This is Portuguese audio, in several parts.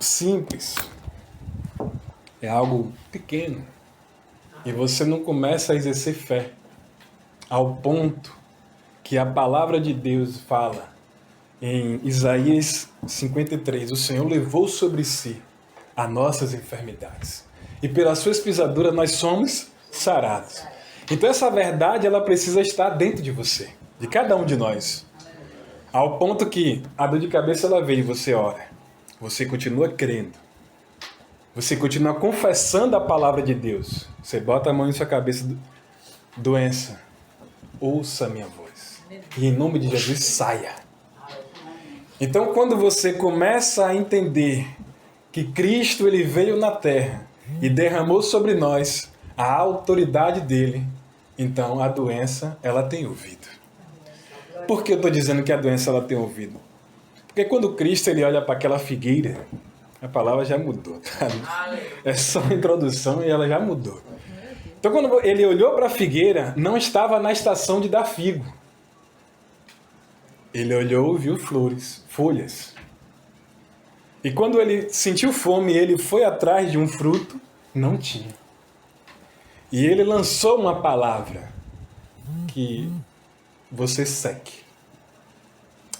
simples, é algo pequeno, e você não começa a exercer fé ao ponto que a palavra de Deus fala em Isaías 53, o Senhor levou sobre si as nossas enfermidades, e pelas suas pisaduras nós somos sarados. Então essa verdade ela precisa estar dentro de você, de cada um de nós, ao ponto que a dor de cabeça ela vem e você ora, você continua crendo, você continua confessando a palavra de Deus, você bota a mão em sua cabeça, doença, ouça a minha voz, e em nome de Jesus saia. Então quando você começa a entender que Cristo ele veio na terra e derramou sobre nós a autoridade dele, então a doença ela tem ouvido. Por que eu estou dizendo que a doença ela tem ouvido? Porque quando Cristo ele olha para aquela figueira, a palavra já mudou, tá? É só uma introdução e ela já mudou. Então quando ele olhou para a figueira, não estava na estação de dar figo. Ele olhou e viu flores, folhas. E quando ele sentiu fome, ele foi atrás de um fruto, não tinha. E ele lançou uma palavra, que você seque.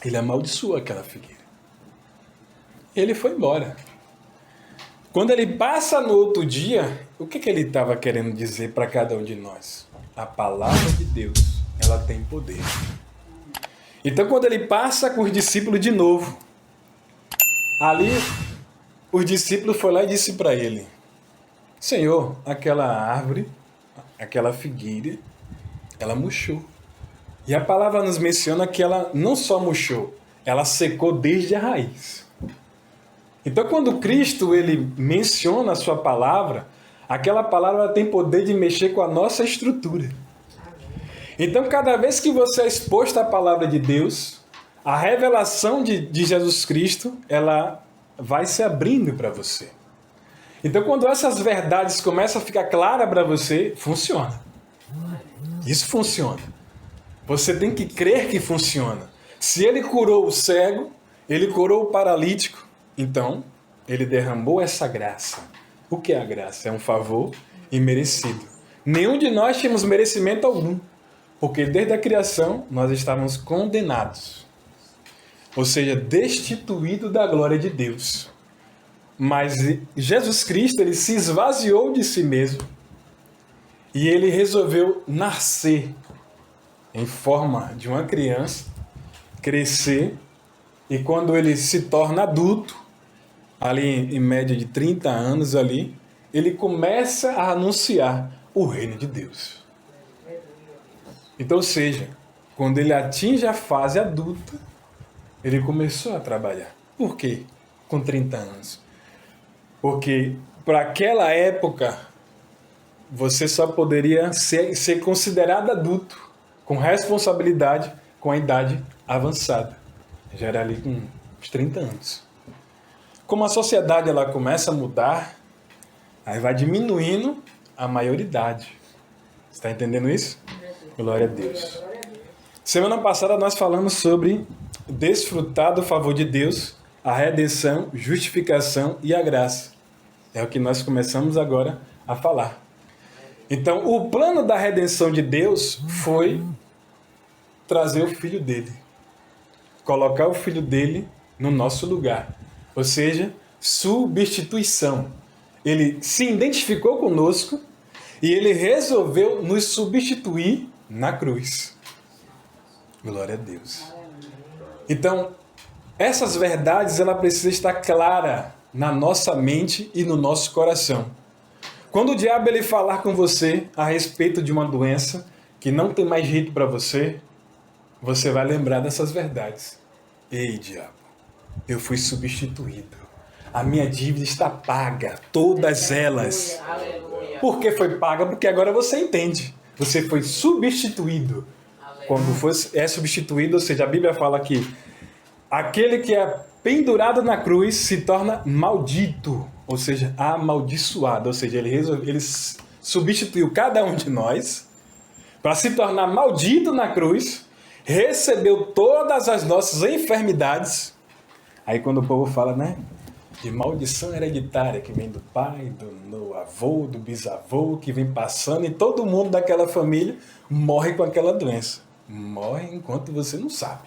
Ele amaldiçoou aquela figueira. Ele foi embora. Quando ele passa no outro dia, o que ele estava querendo dizer para cada um de nós? A palavra de Deus, ela tem poder. Então quando ele passa com os discípulos de novo, ali os discípulos foram lá e disse para ele: Senhor, aquela árvore, aquela figueira, ela murchou. E a palavra nos menciona que ela não só murchou, ela secou desde a raiz. Então quando Cristo ele menciona a sua palavra, aquela palavra tem poder de mexer com a nossa estrutura. Então cada vez que você é exposto à palavra de Deus, a revelação de Jesus Cristo, ela vai se abrindo para você. Então quando essas verdades começam a ficar claras para você, funciona. Isso funciona. Você tem que crer que funciona. Se ele curou o cego, ele curou o paralítico, então ele derramou essa graça. O que é a graça? É um favor imerecido. Nenhum de nós tínhamos merecimento algum, porque desde a criação nós estávamos condenados, ou seja, destituídos da glória de Deus. Mas Jesus Cristo ele se esvaziou de si mesmo e ele resolveu nascer em forma de uma criança, crescer, e quando ele se torna adulto, ali em média de 30 anos ali, ele começa a anunciar o reino de Deus. Então, ou seja, quando ele atinge a fase adulta, ele começou a trabalhar. Por quê? Com 30 anos. Porque para aquela época, você só poderia ser considerado adulto, com responsabilidade, com a idade avançada. Já era ali com uns 30 anos. Como a sociedade ela começa a mudar, aí vai diminuindo a maioridade. Você está entendendo isso? Glória a Deus. Semana passada nós falamos sobre desfrutar do favor de Deus, a redenção, justificação e a graça. É o que nós começamos agora a falar. Então, o plano da redenção de Deus foi trazer o Filho dele. Colocar o Filho dele no nosso lugar. Ou seja, substituição. Ele se identificou conosco e ele resolveu nos substituir na cruz. Glória a Deus. Então, essas verdades ela precisa estar clara na nossa mente e no nosso coração. Quando o diabo ele falar com você a respeito de uma doença que não tem mais jeito para você, você vai lembrar dessas verdades. Ei, diabo, eu fui substituído. A minha dívida está paga, todas elas. Por que foi paga? Porque agora você entende. Você foi substituído. Quando é substituído, ou seja, a Bíblia fala que aquele que é pendurado na cruz se torna maldito, ou seja, amaldiçoado. Ou seja, ele substituiu cada um de nós para se tornar maldito na cruz, recebeu todas as nossas enfermidades. Aí quando o povo fala, né? de maldição hereditária que vem do pai, do avô, do bisavô, que vem passando, e todo mundo daquela família morre com aquela doença. Morre enquanto você não sabe.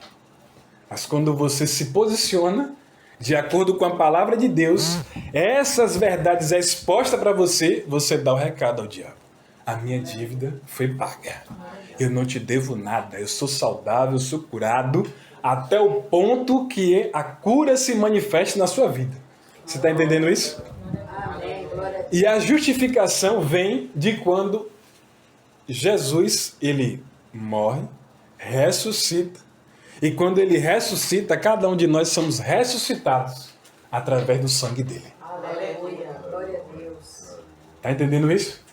Mas quando você se posiciona de acordo com a palavra de Deus, essas verdades é exposta para você, você dá o recado ao diabo. A minha dívida foi paga. Eu não te devo nada. Eu sou saudável, eu sou curado, até o ponto que a cura se manifeste na sua vida. Você está entendendo isso? E a justificação vem de quando Jesus, ele morre, ressuscita. E quando ele ressuscita, cada um de nós somos ressuscitados através do sangue dele. Aleluia, glória a Deus. Está entendendo isso?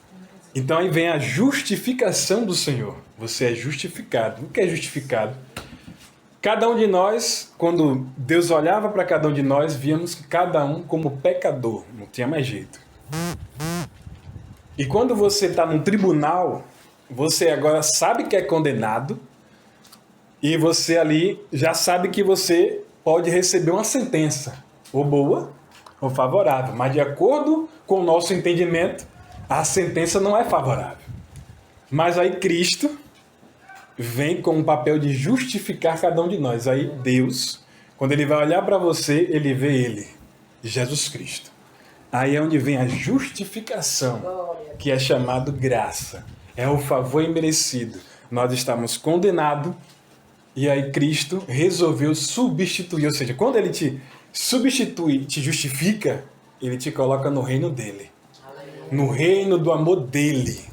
Então aí vem a justificação do Senhor. Você é justificado. O que é justificado? Cada um de nós, quando Deus olhava para cada um de nós, víamos que cada um como pecador. Não tinha mais jeito. E quando você está num tribunal, você agora sabe que é condenado. E você ali já sabe que você pode receber uma sentença, ou boa ou favorável. Mas de acordo com o nosso entendimento, a sentença não é favorável. Mas aí Cristo vem com o papel de justificar cada um de nós. Aí Deus, quando ele vai olhar para você, ele vê ele, Jesus Cristo. Aí é onde vem a justificação, que é chamado graça. É o favor imerecido. Nós estamos condenados. E aí Cristo resolveu substituir, ou seja, quando ele te substitui, te justifica, ele te coloca no reino dele. No reino do amor dele.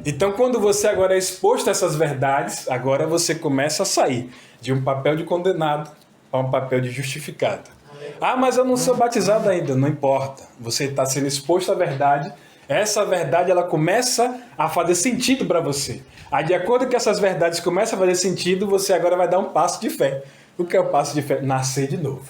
Então quando você agora é exposto a essas verdades, agora você começa a sair de um papel de condenado a um papel de justificado. Ah, mas eu não sou batizado ainda. Não importa. Você está sendo exposto à verdade. Essa verdade ela começa a fazer sentido para você. Aí, de acordo com essas verdades começam a fazer sentido, você agora vai dar um passo de fé. O que é o passo de fé? Nascer de novo.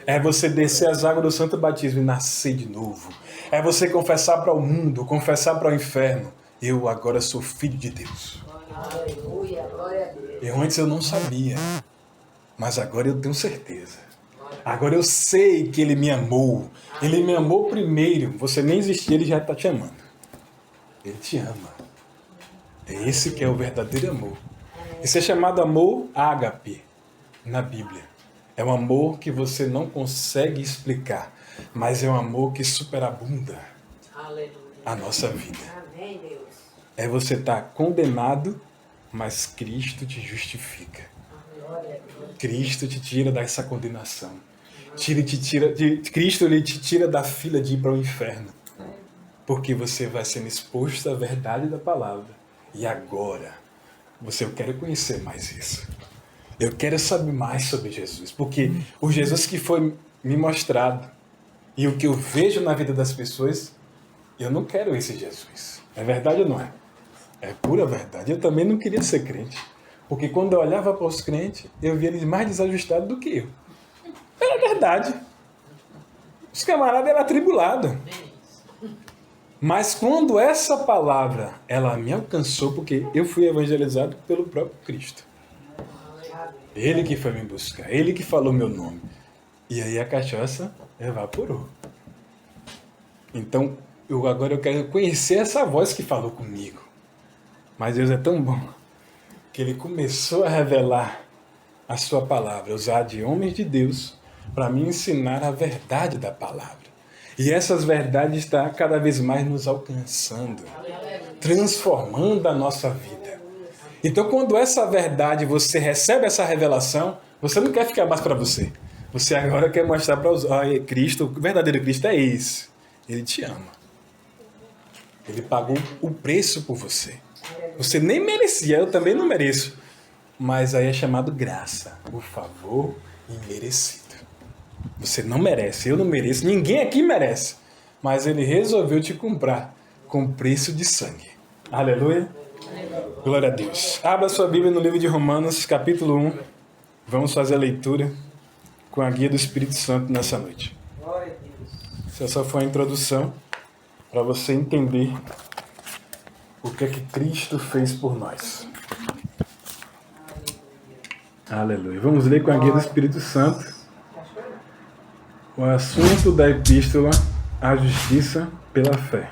É você descer as águas do santo batismo e nascer de novo. É você confessar para o mundo, confessar para o inferno. Eu agora sou filho de Deus. Aleluia, glória a Deus. Eu antes eu não sabia, mas agora eu tenho certeza. Agora eu sei que Ele me amou. Ele me amou primeiro. Você nem existia, Ele já está te amando. Ele te ama. É esse que é o verdadeiro amor. Esse é chamado amor ágape na Bíblia. É um amor que você não consegue explicar, mas é um amor que superabunda a nossa vida. Amém, Deus. É você estar condenado, mas Cristo te justifica. Cristo te tira dessa condenação. Cristo ele te tira da fila de ir para o inferno. Porque você vai sendo exposto à verdade da palavra. E agora, eu quero conhecer mais isso. Eu quero saber mais sobre Jesus. Porque o Jesus que foi me mostrado e o que eu vejo na vida das pessoas, eu não quero esse Jesus. É verdade ou não é? É pura verdade. Eu também não queria ser crente. Porque quando eu olhava para os crentes, eu via eles mais desajustados do que eu. Era verdade. Os camaradas eram atribulados. Mas quando essa palavra, ela me alcançou, porque eu fui evangelizado pelo próprio Cristo. Ele que foi me buscar, Ele que falou meu nome. E aí a cachaça evaporou. Então, agora eu quero conhecer essa voz que falou comigo. Mas Deus é tão bom, que Ele começou a revelar a sua palavra, usar de homens de Deus, para me ensinar a verdade da palavra. E essas verdades estão cada vez mais nos alcançando, transformando a nossa vida. Então, quando essa verdade, você recebe essa revelação, você não quer ficar mais para você. Você agora quer mostrar para os Cristo, o verdadeiro Cristo é esse. Ele te ama. Ele pagou o preço por você. Você nem merecia, eu também não mereço. Mas aí é chamado graça, o favor imerecido. Você não merece, eu não mereço, ninguém aqui merece. Mas Ele resolveu te comprar com preço de sangue. Aleluia. Glória a Deus. Abra sua Bíblia no livro de Romanos, capítulo 1. Vamos fazer a leitura com a guia do Espírito Santo nessa noite. Essa só foi a introdução para você entender o que é que Cristo fez por nós. Aleluia. Vamos ler com a guia do Espírito Santo. O assunto da epístola, a justiça pela fé.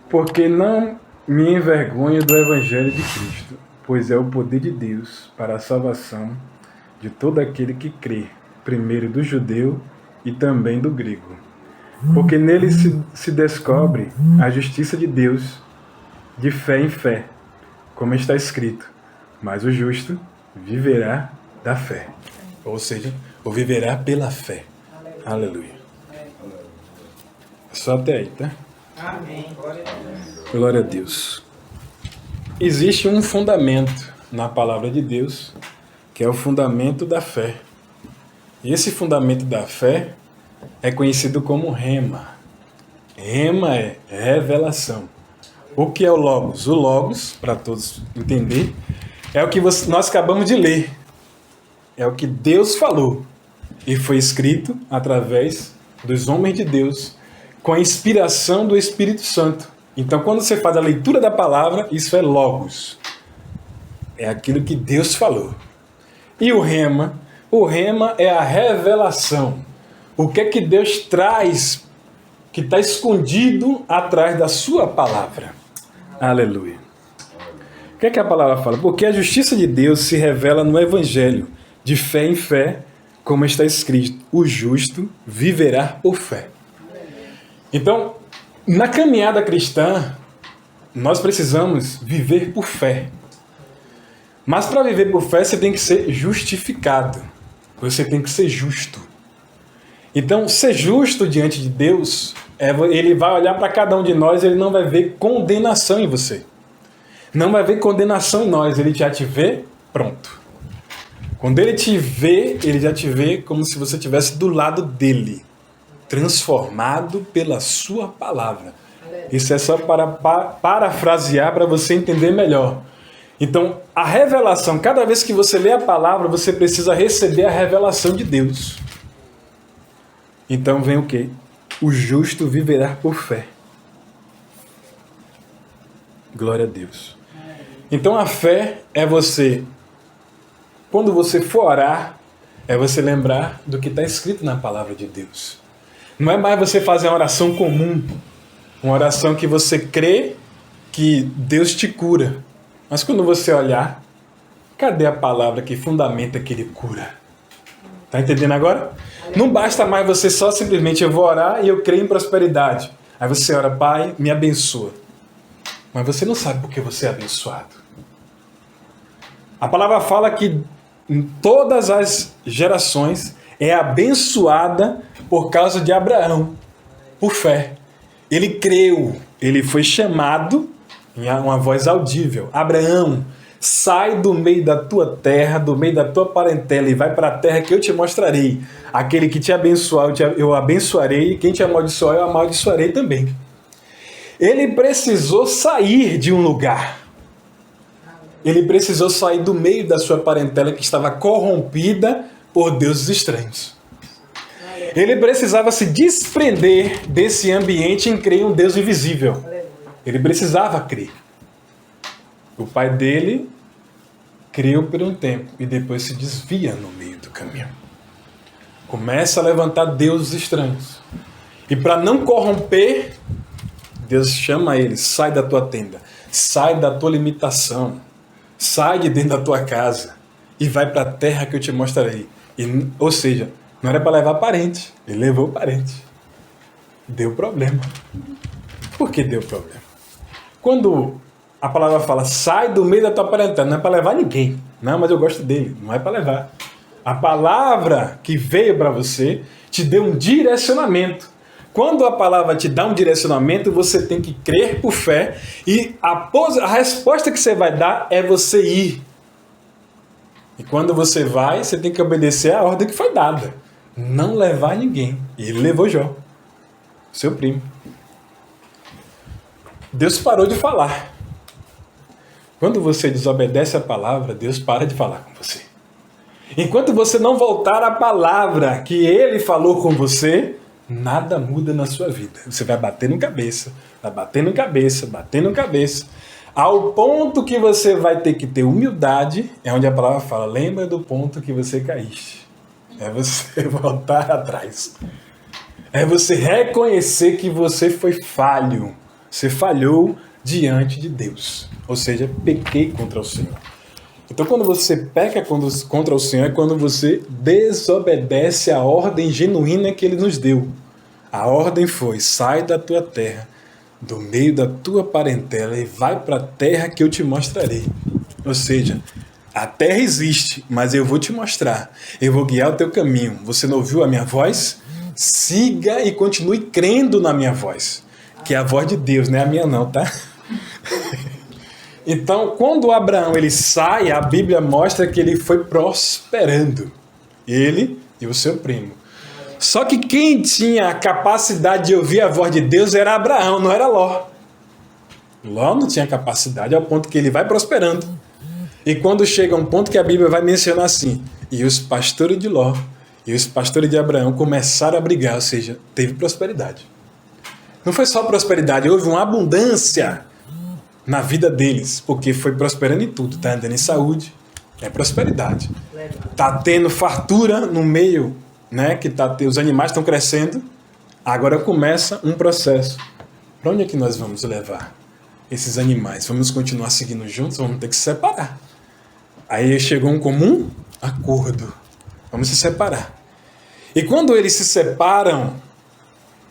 Porque não me envergonho do Evangelho de Cristo, pois é o poder de Deus para a salvação de todo aquele que crê, primeiro do judeu e também do grego. Porque nele se descobre a justiça de Deus de fé em fé, como está escrito, mas o justo viverá da fé. Ou seja, o viverá pela fé. Aleluia. Só até aí, tá? Amém. Glória a Deus. Existe um fundamento na palavra de Deus, que é o fundamento da fé. E esse fundamento da fé é conhecido como rema. Rema é revelação. O que é o Logos? O Logos, para todos entender, é o que nós acabamos de ler. É o que Deus falou. E foi escrito através dos homens de Deus, com a inspiração do Espírito Santo. Então, quando você faz a leitura da palavra, isso é Logos. É aquilo que Deus falou. E o rema? O rema é a revelação. O que é que Deus traz que está escondido atrás da sua palavra? Aleluia. O que é que a palavra fala? Porque a justiça de Deus se revela no Evangelho, de fé em fé, como está escrito, o justo viverá por fé. Então, na caminhada cristã, nós precisamos viver por fé. Mas para viver por fé, você tem que ser justificado. Você tem que ser justo. Então, ser justo diante de Deus, ele vai olhar para cada um de nós e ele não vai ver condenação em você. Não vai ver condenação em nós. Ele já te vê pronto. Quando ele te vê, ele já te vê como se você estivesse do lado dele, transformado pela sua palavra. Isso é só para parafrasear para você entender melhor. Então, a revelação, cada vez que você lê a palavra, você precisa receber a revelação de Deus. Então vem o quê? O justo viverá por fé. Glória a Deus. Então a fé é você, quando você for orar, é você lembrar do que está escrito na palavra de Deus. Não é mais você fazer uma oração comum, uma oração que você crê que Deus te cura. Mas quando você olhar, cadê a palavra que fundamenta que Ele cura? Está entendendo agora? Não basta mais você só simplesmente eu vou orar e eu creio em prosperidade. Aí você ora, Pai, me abençoa. Mas você não sabe por que você é abençoado. A palavra fala que em todas as gerações é abençoada por causa de Abraão, por fé. Ele creu, ele foi chamado em uma voz audível. Abraão, sai do meio da tua terra, do meio da tua parentela e vai para a terra que eu te mostrarei. Aquele que te abençoar, eu abençoarei, e quem te amaldiçoar, eu amaldiçoarei também. Ele precisou sair de um lugar. Ele precisou sair do meio da sua parentela que estava corrompida por deuses estranhos. Ele precisava se desprender desse ambiente em crer em um Deus invisível. Ele precisava crer. O pai dele creu por um tempo e depois se desvia no meio do caminho. Começa a levantar deuses estranhos. E para não corromper, Deus chama ele, sai da tua tenda, sai da tua limitação, sai de dentro da tua casa e vai para a terra que eu te mostrarei. Ou seja, não era para levar parente, ele levou parente. Deu problema. Por que deu problema? Quando a palavra fala, sai do meio da tua parentela, não é para levar ninguém. Não, mas eu gosto dele, não é para levar. A palavra que veio para você te deu um direcionamento. Quando a palavra te dá um direcionamento, você tem que crer por fé e a resposta que você vai dar é você ir. E quando você vai, você tem que obedecer a ordem que foi dada. Não levar ninguém. E ele levou Jó, seu primo. Deus parou de falar. Quando você desobedece a palavra, Deus para de falar com você. Enquanto você não voltar à palavra que Ele falou com você, nada muda na sua vida. Você vai batendo cabeça, vai batendo cabeça, batendo cabeça, ao ponto que você vai ter que ter humildade, é onde a palavra fala, lembra do ponto que você caíste. É você voltar atrás. É você reconhecer que você foi falho. Você falhou diante de Deus. Ou seja, pequei contra o Senhor. Então, quando você peca contra o Senhor, é quando você desobedece a ordem genuína que Ele nos deu. A ordem foi: sai da tua terra, do meio da tua parentela, e vai para a terra que eu te mostrarei. Ou seja, a terra existe, mas eu vou te mostrar. Eu vou guiar o teu caminho. Você não ouviu a minha voz? Siga e continue crendo na minha voz. Que é a voz de Deus, não é a minha não, tá? Então, quando Abraão ele sai, a Bíblia mostra que ele foi prosperando. Ele e o seu primo. Só que quem tinha a capacidade de ouvir a voz de Deus era Abraão, não era Ló. Ló não tinha capacidade ao ponto que ele vai prosperando. E quando chega um ponto que a Bíblia vai mencionar assim: e os pastores de Ló e os pastores de Abraão começaram a brigar, ou seja, teve prosperidade. Não foi só prosperidade, houve uma abundância na vida deles, porque foi prosperando em tudo. Está andando em saúde, é prosperidade. Está tendo fartura no meio, né? Que os animais estão crescendo. Agora começa um processo. Para onde é que nós vamos levar esses animais? Vamos continuar seguindo juntos? Vamos ter que se separar. Aí chegou um comum acordo. Vamos se separar. E quando eles se separam,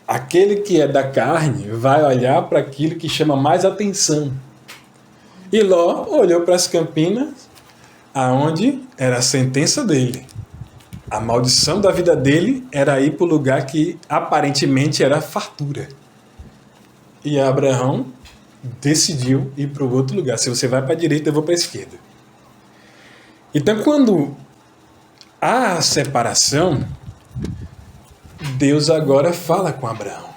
aquele que é da carne vai olhar para aquilo que chama mais atenção. E Ló olhou para as campinas, aonde era a sentença dele. A maldição da vida dele era ir para o lugar que aparentemente era fartura. E Abraão decidiu ir para o outro lugar. Se você vai para a direita, eu vou para a esquerda. Então, quando há a separação, Deus agora fala com Abraão.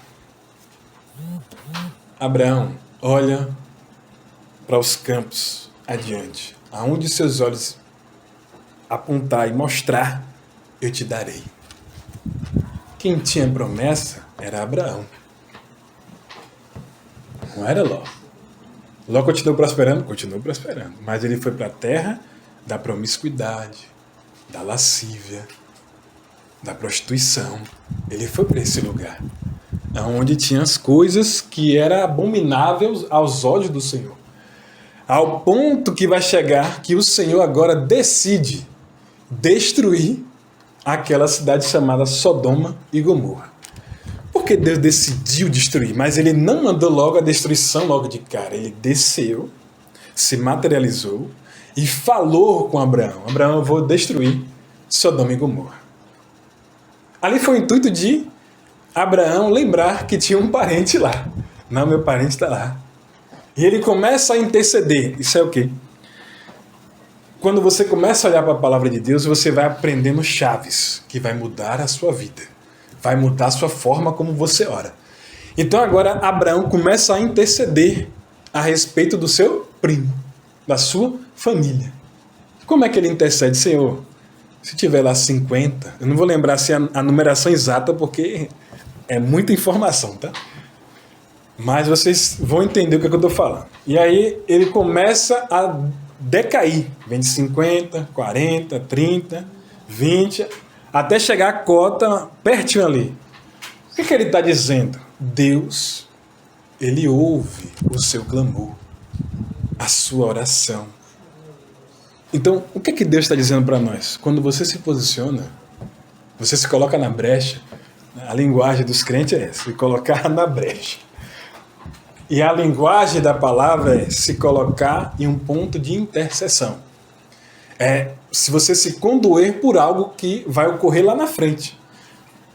Abraão, olha para os campos adiante. Aonde seus olhos apontar e mostrar, eu te darei. Quem tinha promessa era Abraão. Não era Ló. Ló continuou prosperando? Continuou prosperando. Mas ele foi para a terra da promiscuidade, da lascívia, da prostituição. Ele foi para esse lugar, onde tinha as coisas que eram abomináveis aos olhos do Senhor. Ao ponto que vai chegar que o Senhor agora decide destruir aquela cidade chamada Sodoma e Gomorra. Porque Deus decidiu destruir, mas ele não mandou logo a destruição logo de cara. Ele desceu, se materializou e falou com Abraão. Abraão, eu vou destruir Sodoma e Gomorra. Ali foi o intuito de Abraão lembrar que tinha um parente lá. Não, meu parente está lá. E ele começa a interceder. Isso é o quê? Quando você começa a olhar para a palavra de Deus, você vai aprendendo chaves que vai mudar a sua vida. Vai mudar a sua forma como você ora. Então agora Abraão começa a interceder a respeito do seu primo, da sua família. Como é que ele intercede? Senhor, se tiver lá 50, eu não vou lembrar se a numeração exata, porque é muita informação, tá? Mas vocês vão entender o que eu estou falando. E aí ele começa a decair. Vem de 50, 40, 30, 20, até chegar a cota pertinho ali. O que ele está dizendo? Deus, ele ouve o seu clamor, a sua oração. Então, o que Deus está dizendo para nós? Quando você se posiciona, você se coloca na brecha. A linguagem dos crentes é se colocar na brecha. E a linguagem da palavra é se colocar em um ponto de intercessão. É se você se condoer por algo que vai ocorrer lá na frente.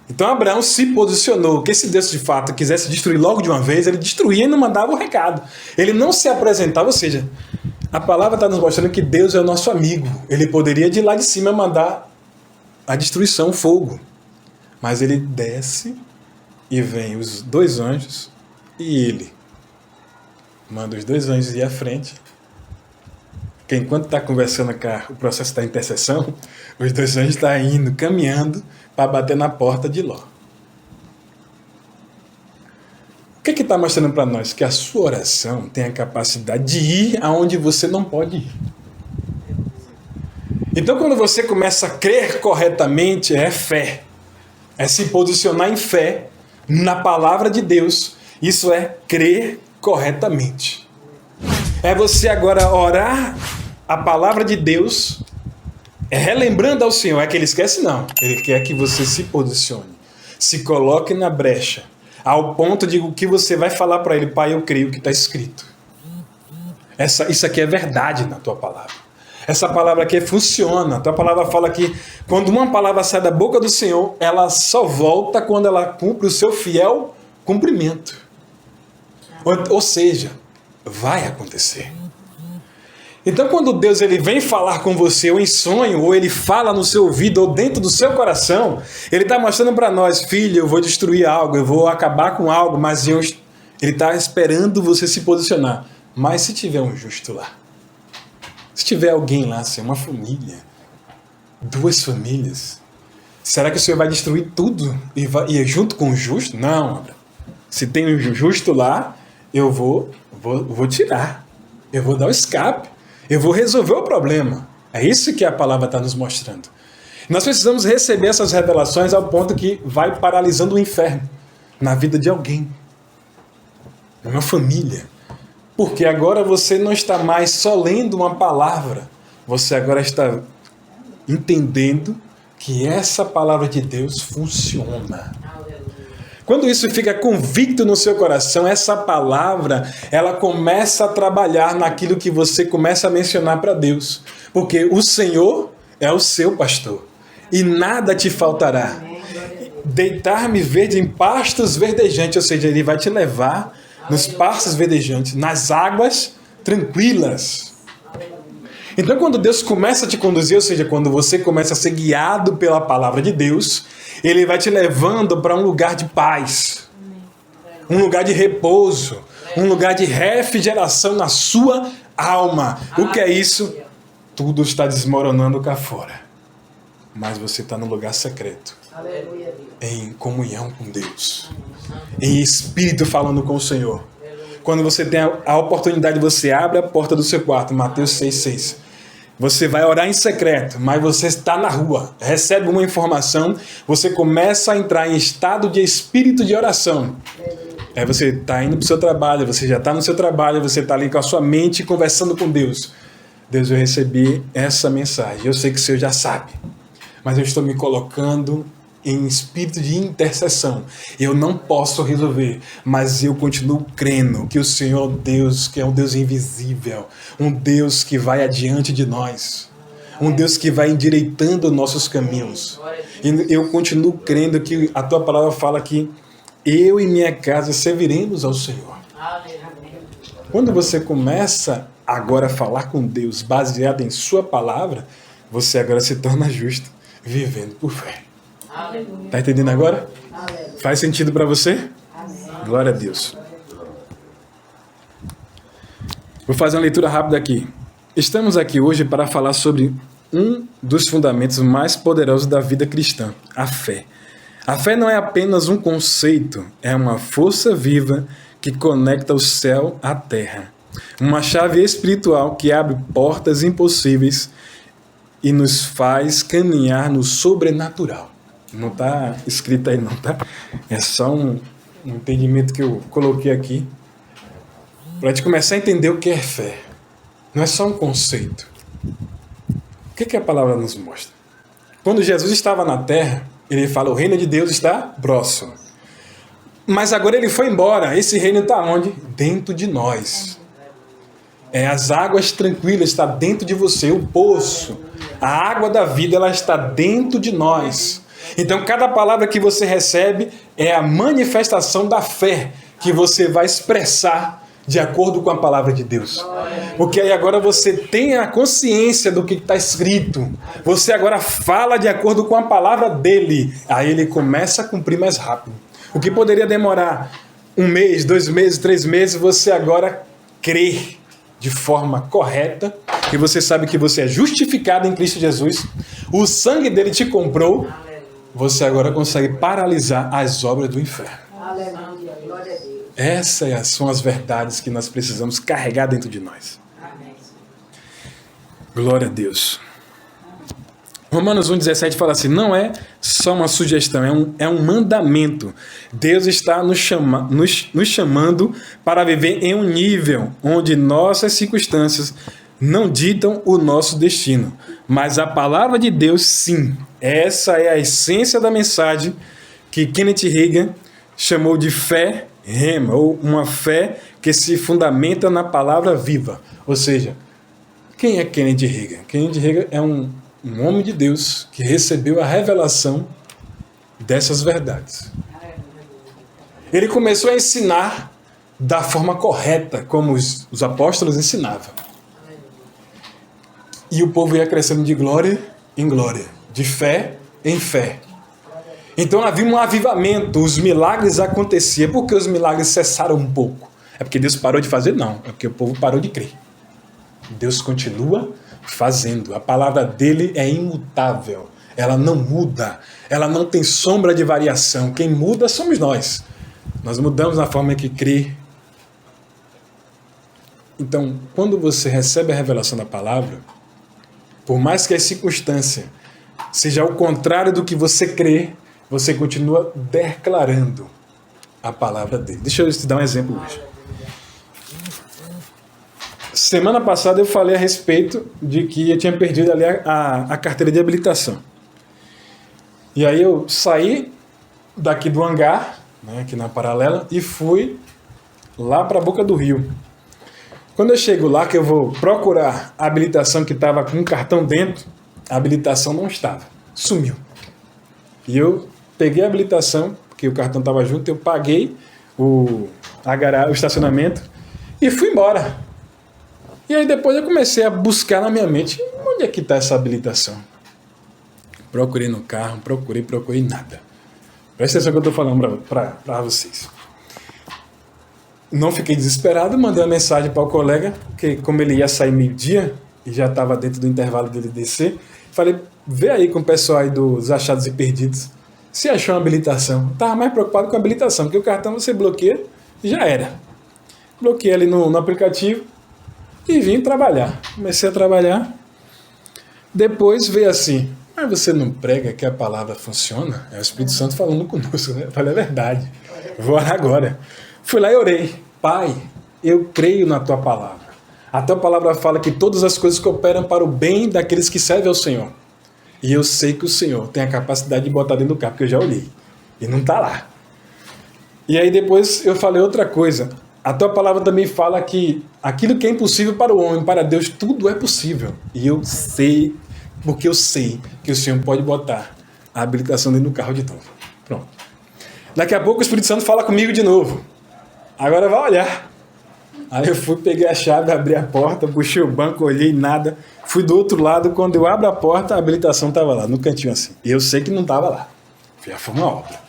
Então Abraão se posicionou, que se Deus de fato quisesse destruir logo de uma vez, ele destruía e não mandava o recado. Ele não se apresentava, ou seja, a palavra está nos mostrando que Deus é o nosso amigo. Ele poderia de lá de cima mandar a destruição, o fogo. Mas ele desce e vem os dois anjos e ele manda os dois anjos ir à frente. Porque enquanto está conversando com o processo da intercessão, os dois anjos estão indo, caminhando para bater na porta de Ló. O que está mostrando para nós? Que a sua oração tem a capacidade de ir aonde você não pode ir. Então, quando você começa a crer corretamente, é fé. É se posicionar em fé na palavra de Deus. Isso é crer corretamente. É você agora orar a palavra de Deus, relembrando ao Senhor. É que Ele esquece? Não. Ele quer que você se posicione, se coloque na brecha, ao ponto de o que você vai falar para Ele: Pai, eu creio que está escrito. Isso aqui é verdade na tua palavra. Essa palavra aqui funciona. A tua palavra fala que quando uma palavra sai da boca do Senhor, ela só volta quando ela cumpre o seu fiel cumprimento. Ou seja, vai acontecer. Então, quando Deus ele vem falar com você, ou em sonho, ou Ele fala no seu ouvido, ou dentro do seu coração, Ele está mostrando para nós: filho, eu vou destruir algo, eu vou acabar com algo, mas Ele está esperando você se posicionar. Mas se tiver um justo lá, se tiver alguém lá, assim, uma família, 2 famílias, será que o Senhor vai destruir tudo e junto com o justo? Não, Abraão. Se tem um justo lá, eu vou tirar, eu vou dar o escape, eu vou resolver o problema. É isso que a palavra está nos mostrando. Nós precisamos receber essas revelações ao ponto que vai paralisando o inferno na vida de alguém, na minha família. Porque agora você não está mais só lendo uma palavra, você agora está entendendo que essa palavra de Deus funciona. Quando isso fica convicto no seu coração, essa palavra, ela começa a trabalhar naquilo que você começa a mencionar para Deus. Porque o Senhor é o seu pastor e nada te faltará. Deitar-me verde em pastos verdejantes, ou seja, Ele vai te levar nos pastos verdejantes, nas águas tranquilas. Então, quando Deus começa a te conduzir, ou seja, quando você começa a ser guiado pela palavra de Deus, Ele vai te levando para um lugar de paz, um lugar de repouso, um lugar de refrigeração na sua alma. O que é isso? Tudo está desmoronando cá fora, mas você está no lugar secreto, em comunhão com Deus, em espírito falando com o Senhor. Quando você tem a oportunidade, você abre a porta do seu quarto, Mateus 6,6. Você vai orar em secreto, mas você está na rua, recebe uma informação, você começa a entrar em estado de espírito de oração. Aí você está indo para o seu trabalho, você já está no seu trabalho, você está ali com a sua mente conversando com Deus. Deus, eu recebi essa mensagem, eu sei que o Senhor já sabe, mas eu estou me colocando em espírito de intercessão. Eu não posso resolver, mas eu continuo crendo que o Senhor é Deus, que é um Deus invisível, um Deus que vai adiante de nós, um Deus que vai endireitando nossos caminhos. E eu continuo crendo que a tua palavra fala que eu e minha casa serviremos ao Senhor. Quando você começa agora a falar com Deus baseado em sua palavra, você agora se torna justo, vivendo por fé. Está entendendo agora? Faz sentido para você? Glória a Deus. Vou fazer uma leitura rápida aqui. Estamos aqui hoje para falar sobre um dos fundamentos mais poderosos da vida cristã, a fé. A fé não é apenas um conceito, é uma força viva que conecta o céu à terra. Uma chave espiritual que abre portas impossíveis e nos faz caminhar no sobrenatural. Não está escrito aí não, tá? É só um entendimento que eu coloquei aqui para a gente começar a entender o que é fé. Não é só um conceito. O que a palavra nos mostra? Quando Jesus estava na terra, Ele fala: o reino de Deus está próximo. Mas agora Ele foi embora. Esse reino está onde? Dentro de nós. As águas tranquilas estão dentro de você. O poço, a água da vida, ela está dentro de nós. Então, cada palavra que você recebe é a manifestação da fé que você vai expressar de acordo com a palavra de Deus. Porque aí agora você tem a consciência do que está escrito. Você agora fala de acordo com a palavra dele. Aí ele começa a cumprir mais rápido. O que poderia demorar 1 mês, 2 meses, 3 meses, você agora crê de forma correta, que você sabe que você é justificado em Cristo Jesus. O sangue dele te comprou. Você agora consegue paralisar as obras do inferno. Aleluia, glória a Deus. Essas são as verdades que nós precisamos carregar dentro de nós. Amém. Glória a Deus. Romanos 1,17 fala assim, não é só uma sugestão, é um mandamento. Deus está nos chamando para viver em um nível onde nossas circunstâncias não ditam o nosso destino. Mas a palavra de Deus, sim. Essa é a essência da mensagem que Kenneth Hagin chamou de fé rema, ou uma fé que se fundamenta na palavra viva. Ou seja, quem é Kenneth Hagin? Kenneth Hagin é um homem de Deus que recebeu a revelação dessas verdades. Ele começou a ensinar da forma correta, como os apóstolos ensinavam. E o povo ia crescendo de glória em glória, de fé em fé. Então havia um avivamento, os milagres aconteciam. Por que os milagres cessaram um pouco? É porque Deus parou de fazer? Não, é porque o povo parou de crer. Deus continua fazendo. A palavra dele é imutável. Ela não muda. Ela não tem sombra de variação. Quem muda somos nós. Nós mudamos na forma que crê. Então, quando você recebe a revelação da palavra, por mais que a circunstância seja ao contrário do que você crê, você continua declarando a palavra dele. Deixa eu te dar um exemplo hoje. Semana passada eu falei a respeito de que eu tinha perdido ali a carteira de habilitação. E aí eu saí daqui do hangar, né, aqui na Paralela, e fui lá para a Boca do Rio. Quando eu chego lá, que eu vou procurar a habilitação que estava com um cartão dentro, a habilitação não estava, sumiu. E eu peguei a habilitação, porque o cartão estava junto, eu paguei o estacionamento e fui embora. E aí depois eu comecei a buscar na minha mente, onde é que está essa habilitação? Procurei no carro, procurei nada. Presta atenção que eu estou falando para vocês. Não fiquei desesperado, mandei uma mensagem para o colega, que como ele ia sair meio-dia, e já estava dentro do intervalo dele descer, falei, vê aí com o pessoal aí dos achados e perdidos, se achou uma habilitação. Estava mais preocupado com a habilitação, porque o cartão você bloqueia e já era. Bloqueei ali no aplicativo e vim trabalhar. Comecei a trabalhar, depois veio assim, mas você não prega que a palavra funciona? É o Espírito Santo falando conosco, né? Eu falei, é verdade, vou orar agora. Fui lá e orei. Pai, eu creio na tua palavra. A tua palavra fala que todas as coisas cooperam para o bem daqueles que servem ao Senhor. E eu sei que o Senhor tem a capacidade de botar dentro do carro, porque eu já olhei. E não está lá. E aí depois eu falei outra coisa. A tua palavra também fala que aquilo que é impossível para o homem, para Deus, tudo é possível. E eu sei, porque eu sei que o Senhor pode botar a habilitação dentro do carro de novo. Pronto. Daqui a pouco o Espírito Santo fala comigo de novo. Agora vai olhar. Aí eu fui, peguei a chave, abri a porta, puxei o banco, olhei, nada. Fui do outro lado, quando eu abro a porta, a habilitação estava lá, no cantinho assim. E eu sei que não estava lá. Já foi uma obra.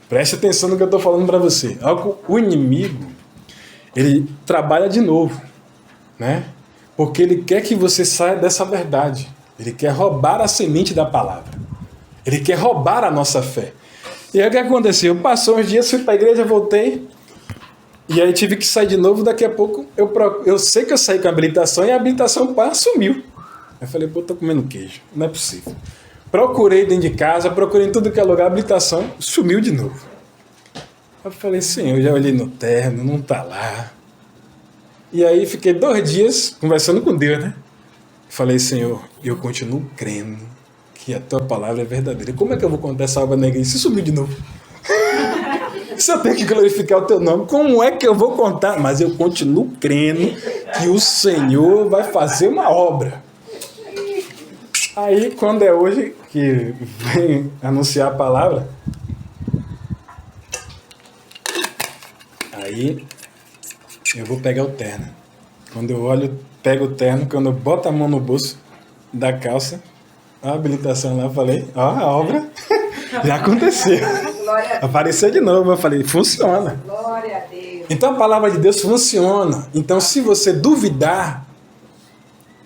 Preste atenção no que eu estou falando para você. O inimigo, ele trabalha de novo, né? Porque ele quer que você saia dessa verdade. Ele quer roubar a semente da palavra. Ele quer roubar a nossa fé. E aí o que aconteceu? Passou uns dias, fui para a igreja, voltei. E aí tive que sair de novo, daqui a pouco eu sei que eu saí com a habilitação e a habilitação sumiu. Eu falei, pô, tô comendo queijo, não é possível. Procurei dentro de casa, procurei em tudo que é lugar, a habilitação sumiu de novo. Eu falei, Senhor, eu já olhei no terno, não tá lá. E aí fiquei 2 dias conversando com Deus, né? Falei, Senhor, eu continuo crendo que a tua palavra é verdadeira. Como é que eu vou contar essa obra na igreja se sumiu de novo? Se eu tenho que glorificar o teu nome, como é que eu vou contar? Mas eu continuo crendo que o Senhor vai fazer uma obra. Aí, quando é hoje que vem anunciar a palavra, aí eu vou pegar o terno. Quando eu olho, pego o terno, quando eu boto a mão no bolso da calça, a habilitação lá, eu falei, ó, a obra já aconteceu. Apareceu de novo, eu falei, funciona. Glória a Deus. Então a palavra de Deus funciona. Então se você duvidar,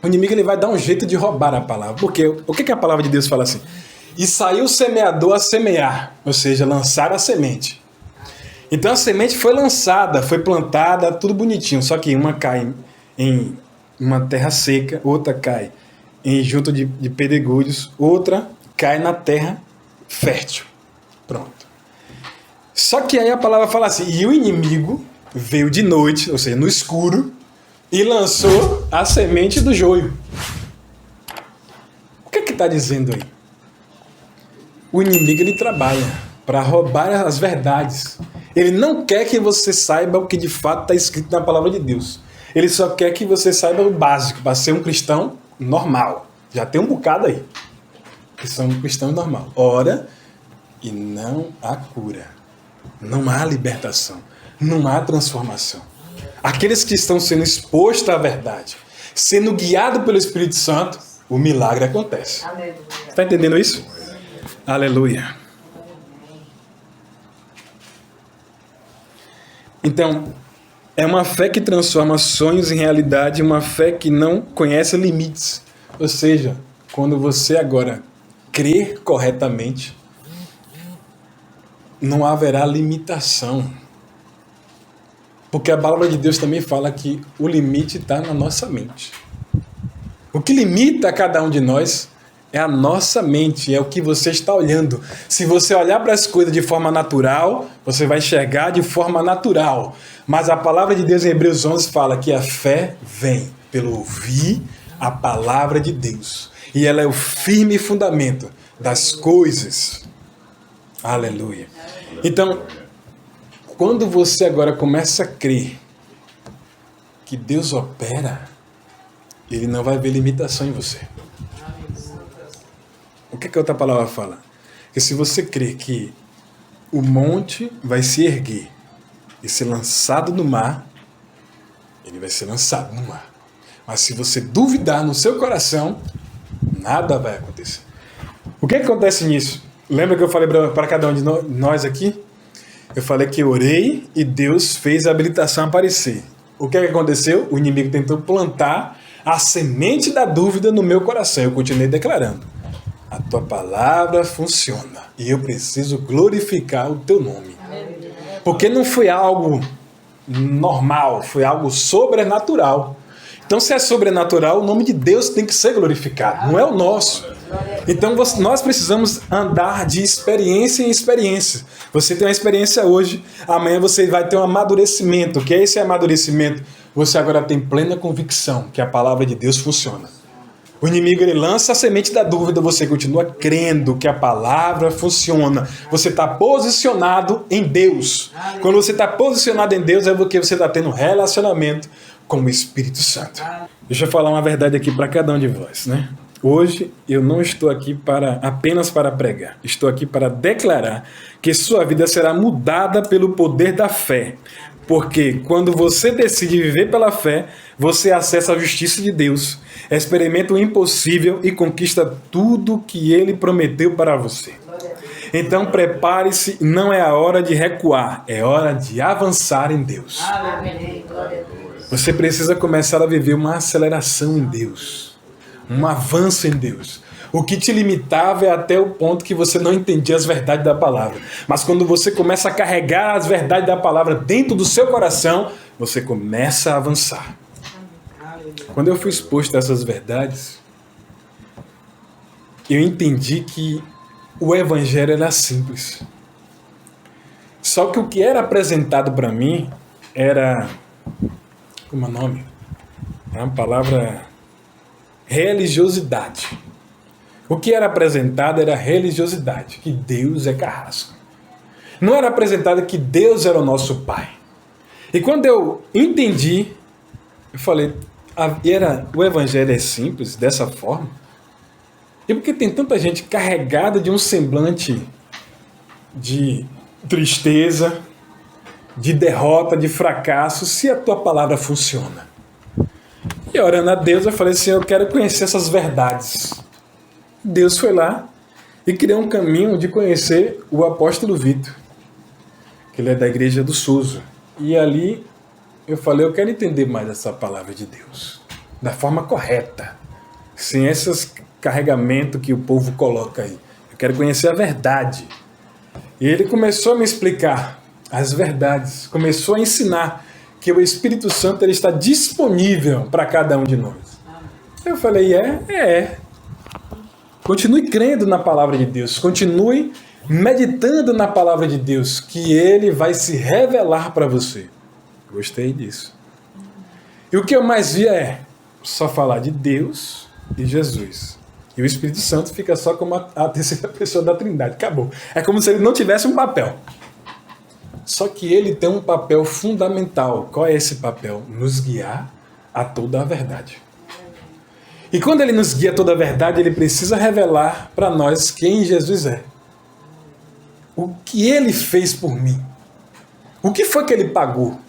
o inimigo ele vai dar um jeito de roubar a palavra. Porque o que a palavra de Deus fala assim? E saiu o semeador a semear, ou seja, lançar a semente. Então a semente foi lançada, foi plantada, tudo bonitinho. Só que uma cai em uma terra seca, outra cai junto de pedregulhos, outra cai na terra fértil. Pronto. Só que aí a palavra fala assim, e o inimigo veio de noite, ou seja, no escuro, e lançou a semente do joio. O que está dizendo aí? O inimigo, ele trabalha para roubar as verdades. Ele não quer que você saiba o que de fato está escrito na palavra de Deus. Ele só quer que você saiba o básico, para ser um cristão normal. Já tem um bocado aí. Que são um cristão normal. Ora, e não há cura. Não há libertação. Não há transformação. Aqueles que estão sendo expostos à verdade, sendo guiados pelo Espírito Santo, o milagre acontece. Está entendendo isso? Aleluia. Então, é uma fé que transforma sonhos em realidade, uma fé que não conhece limites. Ou seja, quando você agora crer corretamente, não haverá limitação. Porque a palavra de Deus também fala que o limite está na nossa mente. O que limita cada um de nós é a nossa mente, é o que você está olhando. Se você olhar para as coisas de forma natural, você vai enxergar de forma natural. Mas a palavra de Deus em Hebreus 11 fala que a fé vem pelo ouvir a palavra de Deus. E ela é o firme fundamento das coisas. Aleluia. Então, quando você agora começa a crer que Deus opera, Ele não vai ver limitação em você. O que a outra palavra fala? Que se você crer que o monte vai se erguer e ser lançado no mar, ele vai ser lançado no mar. Mas se você duvidar no seu coração, nada vai acontecer. O que acontece nisso? Lembra que eu falei para cada um de nós aqui? Eu falei que eu orei e Deus fez a habilitação aparecer. O que aconteceu? O inimigo tentou plantar a semente da dúvida no meu coração. Eu continuei declarando: a tua palavra funciona e eu preciso glorificar o teu nome. Porque não foi algo normal, foi algo sobrenatural. Então, se é sobrenatural, o nome de Deus tem que ser glorificado, não é o nosso. Então, nós precisamos andar de experiência em experiência. Você tem uma experiência hoje, amanhã você vai ter um amadurecimento. O que é esse amadurecimento? Você agora tem plena convicção que a palavra de Deus funciona. O inimigo, ele lança a semente da dúvida, você continua crendo que a palavra funciona. Você está posicionado em Deus. Quando você está posicionado em Deus, é porque você está tendo relacionamento com o Espírito Santo. Deixa eu falar uma verdade aqui para cada um de vós, né? Hoje eu não estou aqui apenas para pregar. Estou aqui para declarar que sua vida será mudada pelo poder da fé. Porque quando você decide viver pela fé, você acessa a justiça de Deus, experimenta o impossível e conquista tudo que Ele prometeu para você. Então prepare-se, não é a hora de recuar, é hora de avançar em Deus. Você precisa começar a viver uma aceleração em Deus, um avanço em Deus. O que te limitava é até o ponto que você não entendia as verdades da palavra. Mas quando você começa a carregar as verdades da palavra dentro do seu coração, você começa a avançar. Quando eu fui exposto a essas verdades, eu entendi que o evangelho era simples. Só que o que era apresentado para mim era... Como é o nome? É uma palavra... religiosidade. O que era apresentado era religiosidade, que Deus é carrasco. Não era apresentado que Deus era o nosso Pai. E quando eu entendi, eu falei, o evangelho é simples, dessa forma? E por que tem tanta gente carregada de um semblante de tristeza, de derrota, de fracasso, se a tua palavra funciona? E orando a Deus, eu falei assim, eu quero conhecer essas verdades. Deus foi lá e criou um caminho de conhecer o apóstolo Vitor, que ele é da igreja do Souza. E ali eu falei, eu quero entender mais essa palavra de Deus, da forma correta, sem esses carregamentos que o povo coloca aí. Eu quero conhecer a verdade. E ele começou a me explicar as verdades, começou a ensinar que o Espírito Santo ele está disponível para cada um de nós. Eu falei, é. Continue crendo na palavra de Deus. Continue meditando na palavra de Deus, que Ele vai se revelar para você. Gostei disso. E o que eu mais via é só falar de Deus e Jesus. E o Espírito Santo fica só como a terceira pessoa da Trindade. Acabou. É como se ele não tivesse um papel. Só que ele tem um papel fundamental. Qual é esse papel? Nos guiar a toda a verdade. E quando ele nos guia a toda a verdade, ele precisa revelar para nós quem Jesus é. O que ele fez por mim. O que foi que ele pagou?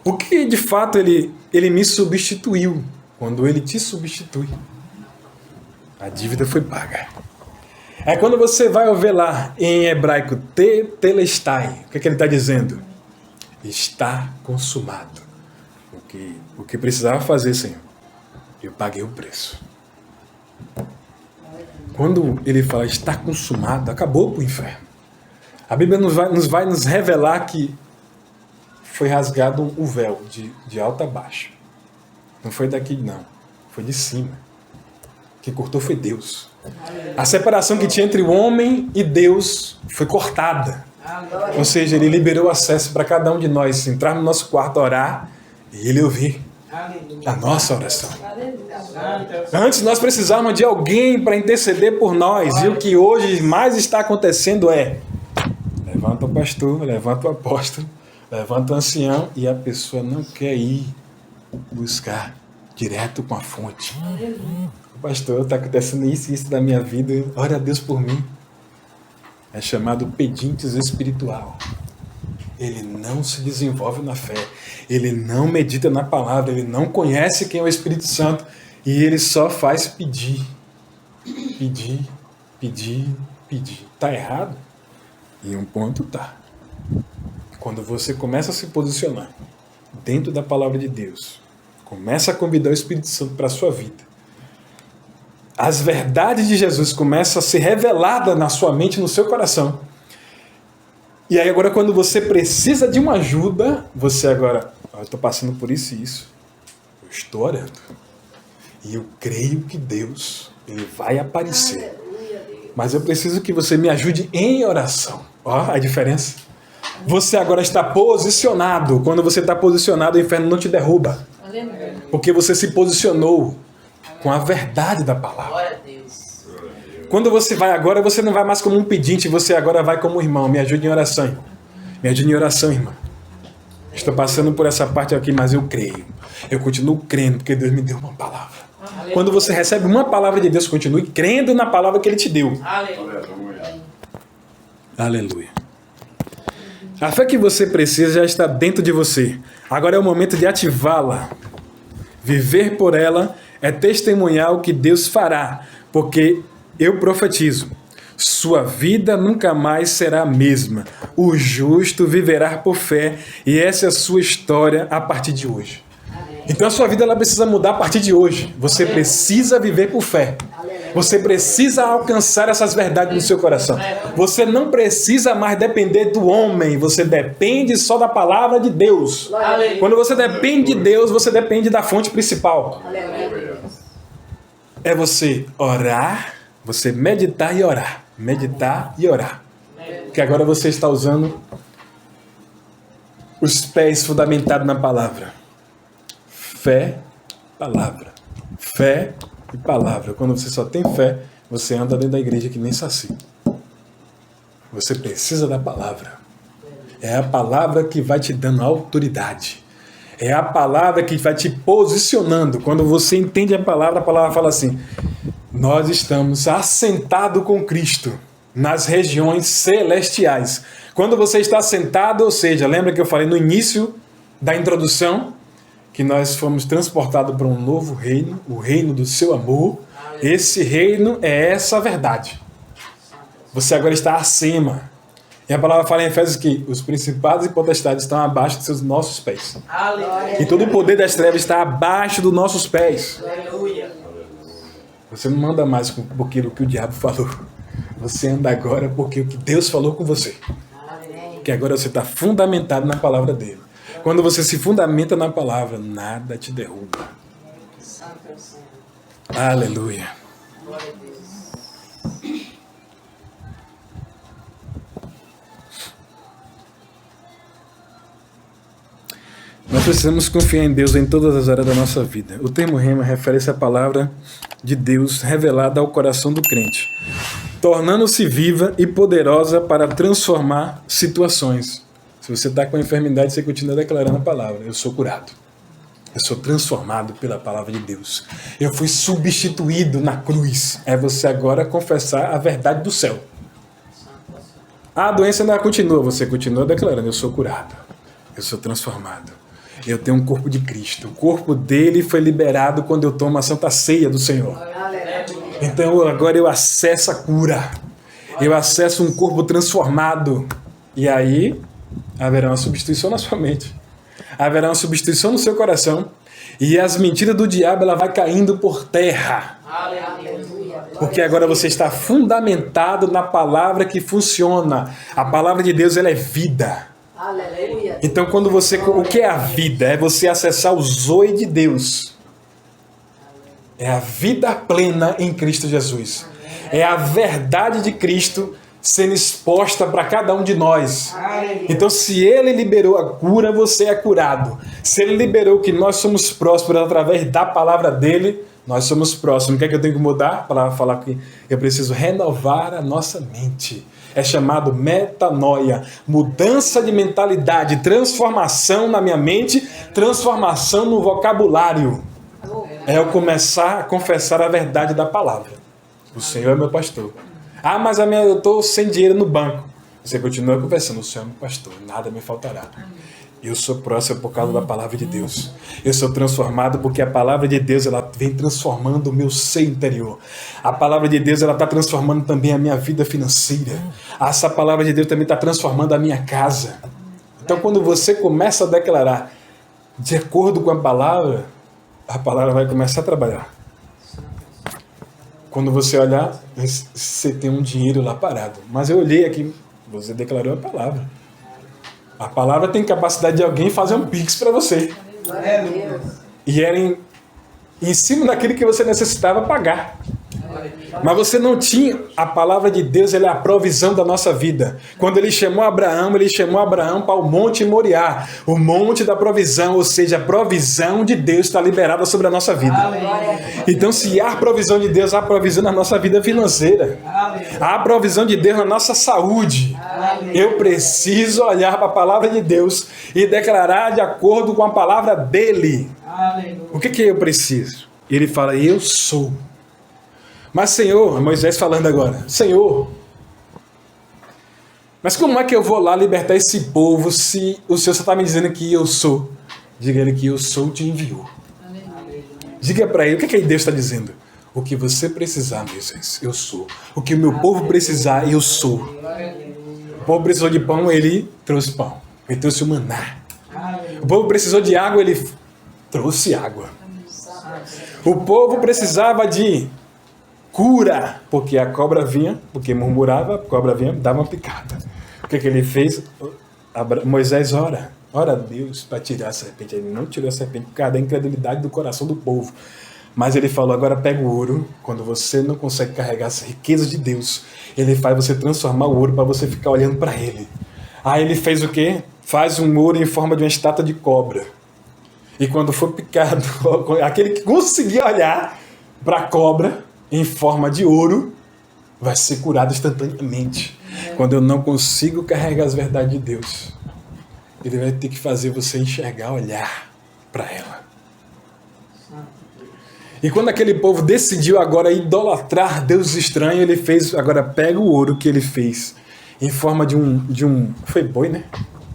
O que de fato ele me substituiu. Quando ele te substitui, a dívida foi paga. É quando você vai ver lá em hebraico, tetelestai. O que ele está dizendo? Está consumado. O que precisava fazer, Senhor? Eu paguei o preço. Quando ele fala está consumado, acabou para o inferno. A Bíblia nos vai nos revelar que foi rasgado o véu de alto a baixo. Não foi daqui, não. Foi de cima. Quem cortou foi Deus. A separação que tinha entre o homem e Deus foi cortada. Ou seja, ele liberou acesso para cada um de nós entrar no nosso quarto, orar e ele ouvir a nossa oração. Antes nós precisávamos de alguém para interceder por nós. E o que hoje mais está acontecendo é: levanta o pastor, levanta o apóstolo, levanta o ancião, e a pessoa não quer ir buscar direto com a fonte. Pastor, está acontecendo isso e isso da minha vida, ora a Deus por mim. É chamado pedintes espiritual. Ele não se desenvolve na fé, ele não medita na palavra, ele não conhece quem é o Espírito Santo e ele só faz pedir. Está errado? Em um ponto tá. Quando você começa a se posicionar dentro da palavra de Deus, começa a convidar o Espírito Santo para a sua vida, as verdades de Jesus começam a ser reveladas na sua mente, no seu coração. E aí agora quando você precisa de uma ajuda, você agora, eu estou passando por isso e isso, eu estou orando. E eu creio que Deus, ele vai aparecer. Mas eu preciso que você me ajude em oração. Ó, a diferença. Você agora está posicionado. Quando você está posicionado, o inferno não te derruba. Porque você se posicionou com a verdade da palavra. Quando você vai agora, você não vai mais como um pedinte, você agora vai como um irmão. Me ajude em oração, irmão. Me ajude em oração, irmão. Estou passando por essa parte aqui, mas eu creio. Eu continuo crendo, porque Deus me deu uma palavra. Quando você recebe uma palavra de Deus, continue crendo na palavra que Ele te deu. Aleluia. A fé que você precisa já está dentro de você. Agora é o momento de ativá-la. Viver por ela é testemunhar o que Deus fará, porque eu profetizo, sua vida nunca mais será a mesma. O justo viverá por fé, e essa é a sua história a partir de hoje. Então a sua vida ela precisa mudar a partir de hoje. Você precisa viver por fé. Você precisa alcançar essas verdades no seu coração. Você não precisa mais depender do homem. Você depende só da palavra de Deus. Quando você depende de Deus, você depende da fonte principal. É você orar, você meditar e orar. Meditar e orar. Porque agora você está usando os pés fundamentados na palavra. Fé, palavra. Fé e palavra. Quando você só tem fé, você anda dentro da igreja que nem saci. Você precisa da palavra. É a palavra que vai te dando autoridade. É a palavra que vai te posicionando. Quando você entende a palavra fala assim: nós estamos assentados com Cristo nas regiões celestiais. Quando você está assentado, ou seja, lembra que eu falei no início da introdução, que nós fomos transportados para um novo reino, o reino do seu amor. Esse reino é essa verdade. Você agora está acima. E a palavra fala em Efésios que os principados e potestades estão abaixo dos nossos pés. Aleluia. E todo o poder das trevas está abaixo dos nossos pés. Aleluia. Você não anda mais por aquilo que o diabo falou. Você anda agora porque o que Deus falou com você. Que agora você está fundamentado na palavra dele. Quando você se fundamenta na palavra, nada te derruba. Aleluia. Glória a Deus. Nós precisamos confiar em Deus em todas as áreas da nossa vida. O termo rema refere-se à palavra de Deus revelada ao coração do crente, tornando-se viva e poderosa para transformar situações. Se você está com a enfermidade, você continua declarando a palavra. Eu sou curado. Eu sou transformado pela palavra de Deus. Eu fui substituído na cruz. É você agora confessar a verdade do céu. A doença ainda continua. Você continua declarando. Eu sou curado. Eu sou transformado. Eu tenho um corpo de Cristo. O corpo dele foi liberado quando eu tomo a Santa Ceia do Senhor. Então agora eu acesso a cura. Eu acesso um corpo transformado. E aí haverá uma substituição na sua mente. Haverá uma substituição no seu coração. E as mentiras do diabo ela vai caindo por terra. Porque agora você está fundamentado na palavra que funciona. A palavra de Deus ela é vida. Então quando você... O que é a vida? É você acessar o zoe de Deus. É a vida plena em Cristo Jesus. É a verdade de Cristo sendo exposta para cada um de nós. Então, se Ele liberou a cura, você é curado. Se Ele liberou que nós somos prósperos através da palavra dEle, nós somos próximos. O que é que eu tenho que mudar? Para falar que eu preciso renovar a nossa mente. É chamado metanoia. Mudança de mentalidade, transformação na minha mente, transformação no vocabulário. É eu começar a confessar a verdade da palavra. O Senhor é meu pastor. Ah, mas eu estou sem dinheiro no banco. Você continua confessando, o Senhor é meu pastor, nada me faltará. Eu sou próximo por causa da palavra de Deus. Eu sou transformado porque a palavra de Deus ela vem transformando o meu ser interior. A palavra de Deus ela está transformando também a minha vida financeira. Essa palavra de Deus também está transformando a minha casa. Então, quando você começa a declarar de acordo com a palavra vai começar a trabalhar. Quando você olhar, você tem um dinheiro lá parado. Mas eu olhei aqui, você declarou a palavra. A palavra tem capacidade de alguém fazer um pix para você. E era em cima daquilo que você necessitava pagar. Mas você não tinha a palavra de Deus, ela é a provisão da nossa vida. Quando ele chamou Abraão para o Monte Moriá, o monte da provisão, ou seja, a provisão de Deus está liberada sobre a nossa vida. Então, se há provisão de Deus, há provisão na nossa vida financeira. Há provisão de Deus na nossa saúde. Eu preciso olhar para a palavra de Deus e declarar de acordo com a palavra dele. O que eu preciso? Ele fala, eu sou. Mas Senhor, Moisés falando agora, Senhor, mas como é que eu vou lá libertar esse povo se o Senhor só está me dizendo que eu sou? Diga ele que eu sou te enviou. Diga para ele, o que Deus está dizendo? O que você precisar, Moisés, eu sou. O que o meu povo precisar, eu sou. O povo precisou de pão, ele trouxe pão. Ele trouxe o maná. O povo precisou de água, ele trouxe água. O povo precisava de cura, porque a cobra vinha, porque murmurava, a cobra vinha, dava uma picada. O que ele fez? Moisés ora a Deus para tirar a serpente. Ele não tirou a serpente por causa da incredulidade do coração do povo. Mas ele falou, agora pega o ouro, quando você não consegue carregar as riquezas de Deus, ele faz você transformar o ouro para você ficar olhando para ele. Aí ele fez o quê? Faz um ouro em forma de uma estátua de cobra. E quando for picado, aquele que conseguir olhar para a cobra, em forma de ouro, vai ser curado instantaneamente. Quando eu não consigo carregar as verdades de Deus, ele vai ter que fazer você enxergar, olhar para ela. E quando aquele povo decidiu agora idolatrar Deus estranho, ele fez, agora pega o ouro que ele fez, em forma de um foi boi, né?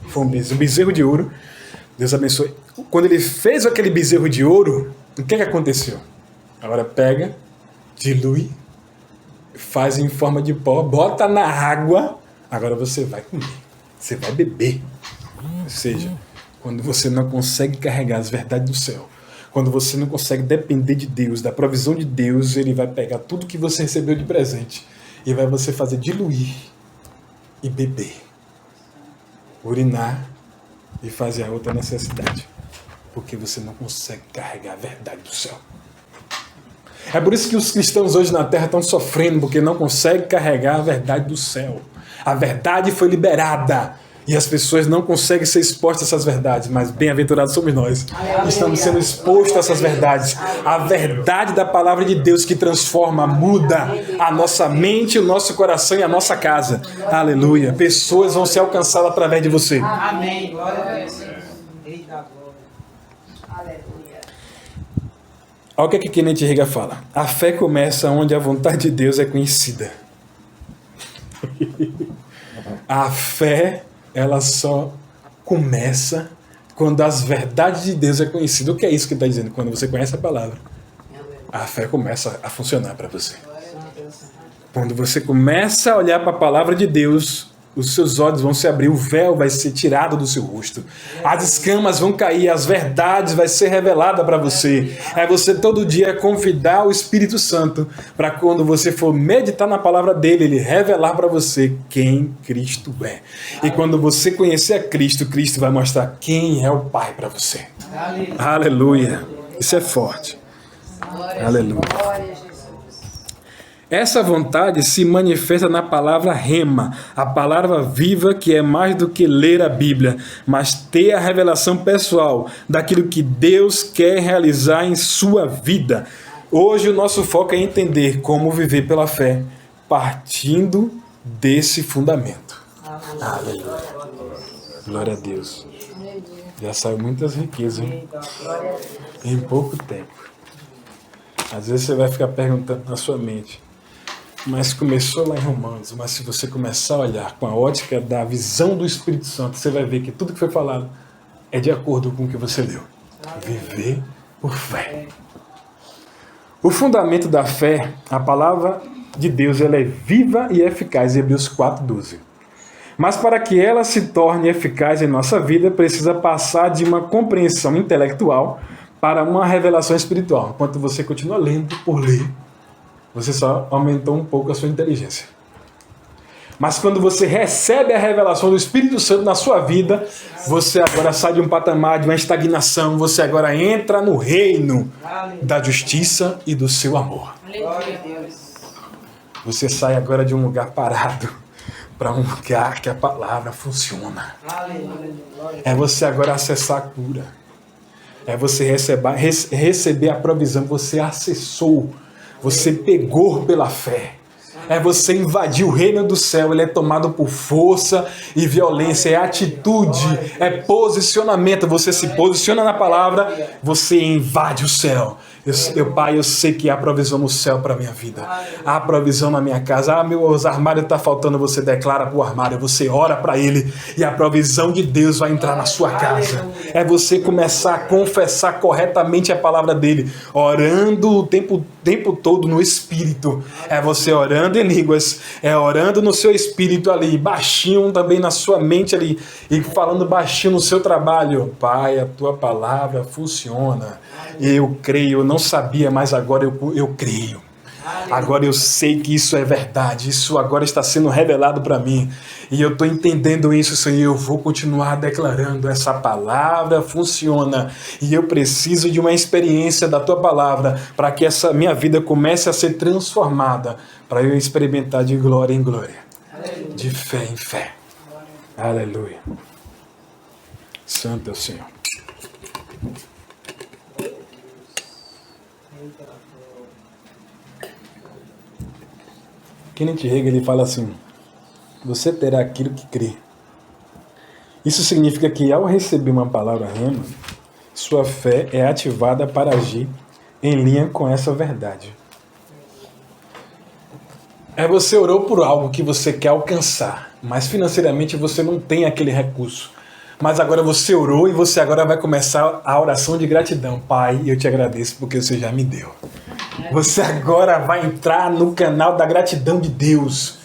Foi um bezerro de ouro. Deus abençoe. Quando ele fez aquele bezerro de ouro, o que aconteceu? Agora pega, dilui, faz em forma de pó, bota na água, agora você vai comer, você vai beber. Ou seja, quando você não consegue carregar as verdades do céu, quando você não consegue depender de Deus, da provisão de Deus, ele vai pegar tudo que você recebeu de presente e vai você fazer diluir e beber, urinar e fazer a outra necessidade, porque você não consegue carregar a verdade do céu. É por isso que os cristãos hoje na Terra estão sofrendo, porque não conseguem carregar a verdade do céu. A verdade foi liberada e as pessoas não conseguem ser expostas a essas verdades, mas bem-aventurados somos nós. Estamos sendo expostos a essas verdades. A verdade da palavra de Deus que transforma, muda a nossa mente, o nosso coração e a nossa casa. Aleluia. Pessoas vão ser alcançadas através de você. Amém. Glória a Deus. Eita, glória. Aleluia. Olha o que a Kenneth Reagan fala. A fé começa onde a vontade de Deus é conhecida. A fé, ela só começa quando as verdades de Deus é conhecida. O que é isso que ele está dizendo? Quando você conhece a palavra, a fé começa a funcionar para você. Quando você começa a olhar para a palavra de Deus, os seus olhos vão se abrir, o véu vai ser tirado do seu rosto, as escamas vão cair, as verdades vai ser revelada para você. É você todo dia convidar o Espírito Santo para quando você for meditar na palavra dele, ele revelar para você quem Cristo é. E quando você conhecer a Cristo, Cristo vai mostrar quem é o Pai para você. Aleluia. Isso é forte. Aleluia. Essa vontade se manifesta na palavra rema, a palavra viva que é mais do que ler a Bíblia, mas ter a revelação pessoal daquilo que Deus quer realizar em sua vida. Hoje o nosso foco é entender como viver pela fé, partindo desse fundamento. Aleluia. Glória a Deus. Já saiu muitas riquezas, hein? Em pouco tempo. Às vezes você vai ficar perguntando na sua mente, mas começou lá em Romanos, mas se você começar a olhar com a ótica da visão do Espírito Santo, você vai ver que tudo que foi falado é de acordo com o que você leu. Viver por fé. O fundamento da fé, a palavra de Deus, ela é viva e eficaz, Hebreus 4:12. Mas para que ela se torne eficaz em nossa vida, precisa passar de uma compreensão intelectual para uma revelação espiritual. Enquanto você continua lendo por ler, você só aumentou um pouco a sua inteligência. Mas quando você recebe a revelação do Espírito Santo na sua vida, você agora sai de um patamar, de uma estagnação, você agora entra no reino da justiça e do seu amor. Você sai agora de um lugar parado para um lugar que a palavra funciona. É você agora acessar a cura. É você receber a provisão. Você acessou. Você pegou pela fé. É você invadir o reino do céu. Ele é tomado por força e violência. É atitude, é posicionamento. Você se posiciona na palavra, você invade o céu. Pai, eu sei que há provisão no céu para a minha vida. Há provisão na minha casa. Meus armários está faltando. Você declara para o armário, você ora para ele e a provisão de Deus vai entrar na sua casa. É você começar a confessar corretamente a palavra dele, orando o tempo todo no Espírito. É você orando em línguas, é orando no seu espírito ali, baixinho também na sua mente ali, e falando baixinho no seu trabalho. Pai, a tua palavra funciona. Eu creio, eu não sabia, mas agora eu creio. Agora eu sei que isso é verdade, isso agora está sendo revelado para mim. E eu estou entendendo isso, Senhor, eu vou continuar declarando, essa palavra funciona. E eu preciso de uma experiência da tua palavra, para que essa minha vida comece a ser transformada, para eu experimentar de glória em glória, de fé em fé. Aleluia. Santo é o Senhor. Kenneth Reagan, ele fala assim: você terá aquilo que crê. Isso significa que ao receber uma palavra rema, sua fé é ativada para agir em linha com essa verdade. É você orou por algo que você quer alcançar, mas financeiramente você não tem aquele recurso. Mas agora você orou e você agora vai começar a oração de gratidão. Pai, eu te agradeço porque você já me deu. Você agora vai entrar no canal da gratidão de Deus.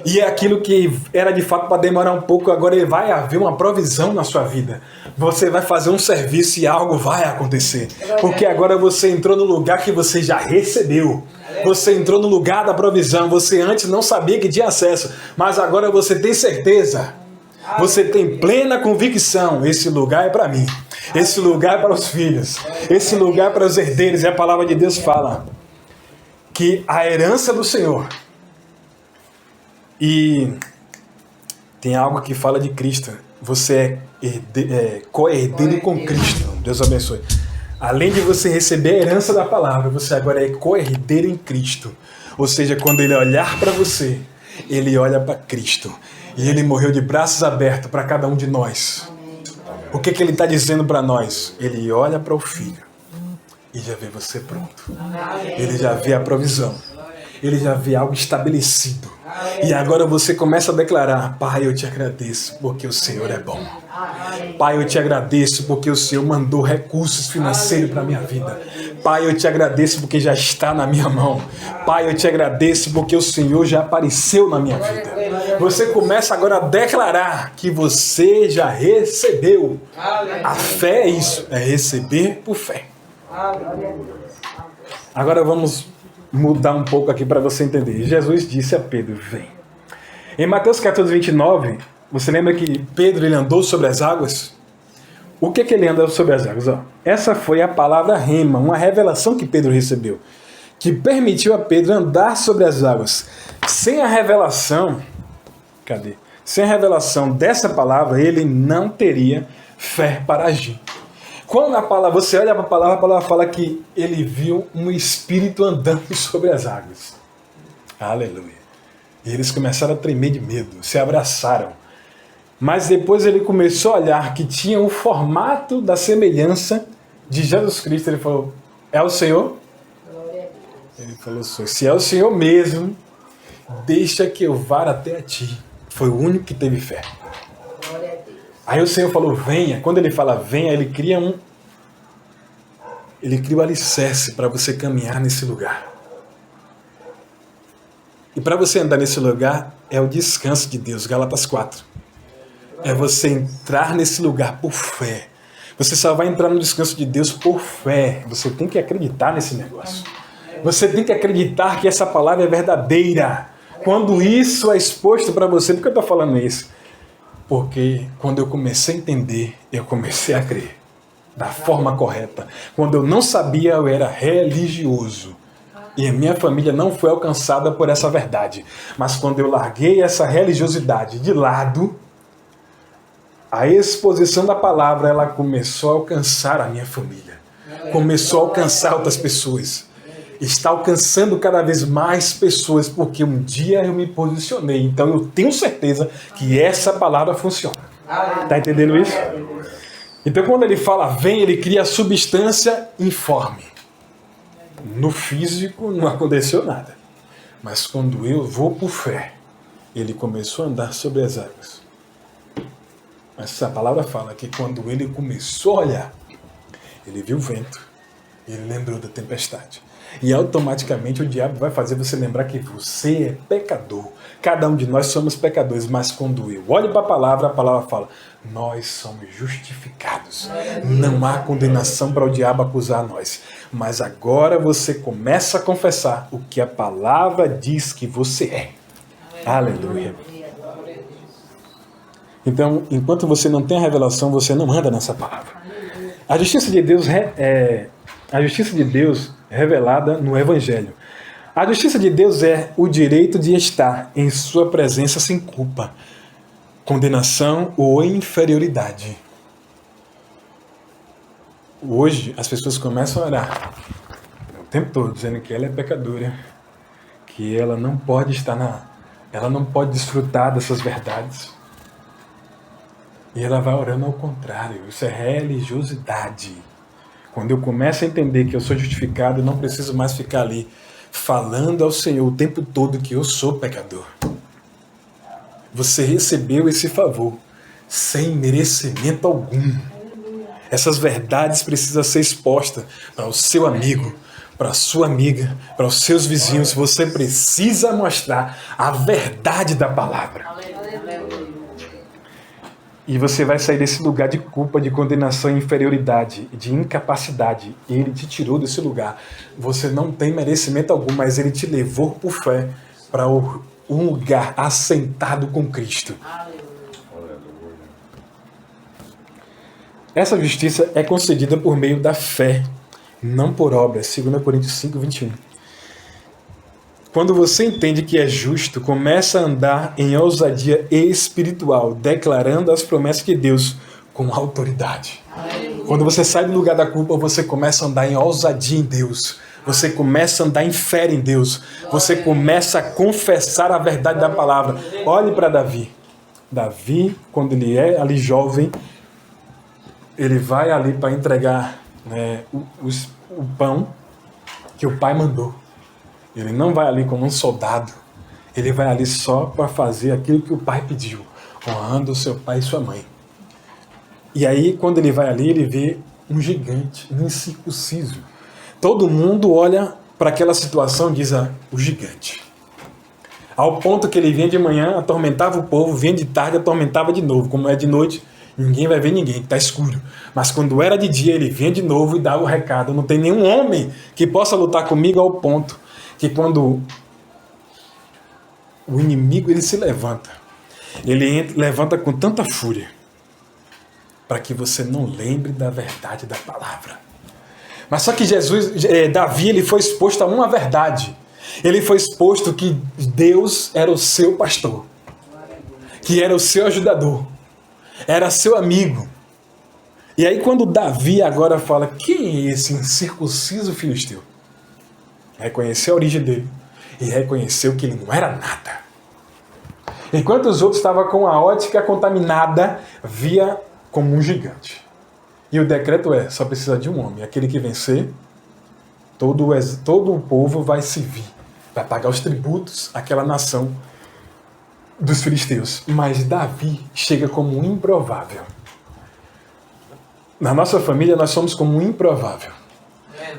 E é aquilo que era de fato para demorar um pouco, agora vai haver uma provisão na sua vida. Você vai fazer um serviço e algo vai acontecer. Porque agora você entrou no lugar que você já recebeu. Você entrou no lugar da provisão. Você antes não sabia que tinha acesso, mas agora você tem certeza. Você tem plena convicção, esse lugar é para mim, esse lugar é para os filhos, esse lugar é para os herdeiros, e a palavra de Deus fala que a herança do Senhor, e tem algo que fala de Cristo, você é co-herdeiro com Cristo. Deus abençoe. Além de você receber a herança da palavra, você agora é co-herdeiro em Cristo. Ou seja, quando ele olhar para você, ele olha para Cristo. E ele morreu de braços abertos para cada um de nós. O que ele está dizendo para nós? Ele olha para o Filho e já vê você pronto. Ele já vê a provisão. Ele já vê algo estabelecido. E agora você começa a declarar: Pai, eu te agradeço porque o Senhor é bom. Pai, eu te agradeço porque o Senhor mandou recursos financeiros para a minha vida. Pai, eu te agradeço porque já está na minha mão. Pai, eu te agradeço porque o Senhor já apareceu na minha vida. Você começa agora a declarar que você já recebeu. A fé é isso, é receber por fé. Agora vamos mudar um pouco aqui para você entender. Jesus disse a Pedro: vem. Em Mateus 14, 29, você lembra que Pedro ele andou sobre as águas? O que ele andou sobre as águas? Essa foi a palavra rema, uma revelação que Pedro recebeu, que permitiu a Pedro andar sobre as águas. Sem a revelação, sem a revelação dessa palavra, ele não teria fé para agir. Quando a palavra, você olha para a palavra fala que ele viu um espírito andando sobre as águas. Aleluia. E eles começaram a tremer de medo, se abraçaram. Mas depois ele começou a olhar que tinha o formato da semelhança de Jesus Cristo. Ele falou: é o Senhor? Ele falou: se é o Senhor mesmo, deixa que eu vá até a ti. Foi o único que teve fé. Aí o Senhor falou: venha. Quando ele fala venha, ele cria o alicerce para você caminhar nesse lugar. E para você andar nesse lugar é o descanso de Deus, Gálatas 4. É você entrar nesse lugar por fé. Você só vai entrar no descanso de Deus por fé. Você tem que acreditar nesse negócio. Você tem que acreditar que essa palavra é verdadeira. Quando isso é exposto para você, por que eu estou falando isso? Porque quando eu comecei a entender, eu comecei a crer da forma correta. Quando eu não sabia, eu era religioso. E a minha família não foi alcançada por essa verdade. Mas quando eu larguei essa religiosidade de lado, a exposição da palavra ela começou a alcançar a minha família. Começou a alcançar outras pessoas. Está alcançando cada vez mais pessoas, porque um dia eu me posicionei. Então eu tenho certeza que essa palavra funciona. Está entendendo isso? Então quando ele fala vem, ele cria a substância informe. No físico não aconteceu nada. Mas quando eu vou por fé, ele começou a andar sobre as águas. Mas essa palavra fala que quando ele começou a olhar, ele viu o vento, ele lembrou da tempestade. E automaticamente o diabo vai fazer você lembrar que você é pecador. Cada um de nós somos pecadores, mas quando eu olho para a palavra fala: nós somos justificados. Não há condenação para o diabo acusar nós. Mas agora você começa a confessar o que a palavra diz que você é. Aleluia. Então, enquanto você não tem a revelação, você não anda nessa palavra. A justiça de Deus revelada no Evangelho. A justiça de Deus é o direito de estar em sua presença sem culpa, condenação ou inferioridade. Hoje, as pessoas começam a orar o tempo todo, dizendo que ela é pecadora, que ela não pode ela não pode desfrutar dessas verdades. E ela vai orando ao contrário. Isso é religiosidade. Quando eu começo a entender que eu sou justificado, eu não preciso mais ficar ali falando ao Senhor o tempo todo que eu sou pecador. Você recebeu esse favor sem merecimento algum. Essas verdades precisam ser expostas para o seu amigo, para a sua amiga, para os seus vizinhos. Você precisa mostrar a verdade da palavra. E você vai sair desse lugar de culpa, de condenação, inferioridade, de incapacidade. Ele te tirou desse lugar. Você não tem merecimento algum, mas ele te levou por fé para um lugar assentado com Cristo. Essa justiça é concedida por meio da fé, não por obras. 2 Coríntios 5, 21. Quando você entende que é justo, começa a andar em ousadia espiritual, declarando as promessas de Deus com autoridade. Quando você sai do lugar da culpa, você começa a andar em ousadia em Deus. Você começa a andar em fé em Deus. Você começa a confessar a verdade da palavra. Olhe para Davi. Davi, quando ele é ali jovem, ele vai ali para entregar, né, o pão que o pai mandou. Ele não vai ali como um soldado. Ele vai ali só para fazer aquilo que o pai pediu, honrando o seu pai e sua mãe. E aí, quando ele vai ali, ele vê um gigante, um incircunciso. Todo mundo olha para aquela situação e diz, o gigante. Ao ponto que ele vinha de manhã, atormentava o povo, vinha de tarde, atormentava de novo. Como é de noite, ninguém vai ver ninguém, está escuro. Mas quando era de dia, ele vinha de novo e dava o recado. Não tem nenhum homem que possa lutar comigo, ao ponto que quando o inimigo ele se levanta, ele levanta com tanta fúria, para que você não lembre da verdade da palavra. Mas só que Davi, ele foi exposto a uma verdade. Ele foi exposto que Deus era o seu pastor, que era o seu ajudador, era seu amigo. E aí quando Davi agora fala, quem é esse incircunciso filisteu? Reconheceu a origem dele e reconheceu que ele não era nada. Enquanto os outros estavam com a ótica contaminada, via como um gigante. E o decreto só precisa de um homem. Aquele que vencer, todo o povo vai servir, vai pagar os tributos àquela nação dos filisteus. Mas Davi chega como um improvável. Na nossa família, nós somos como um improvável.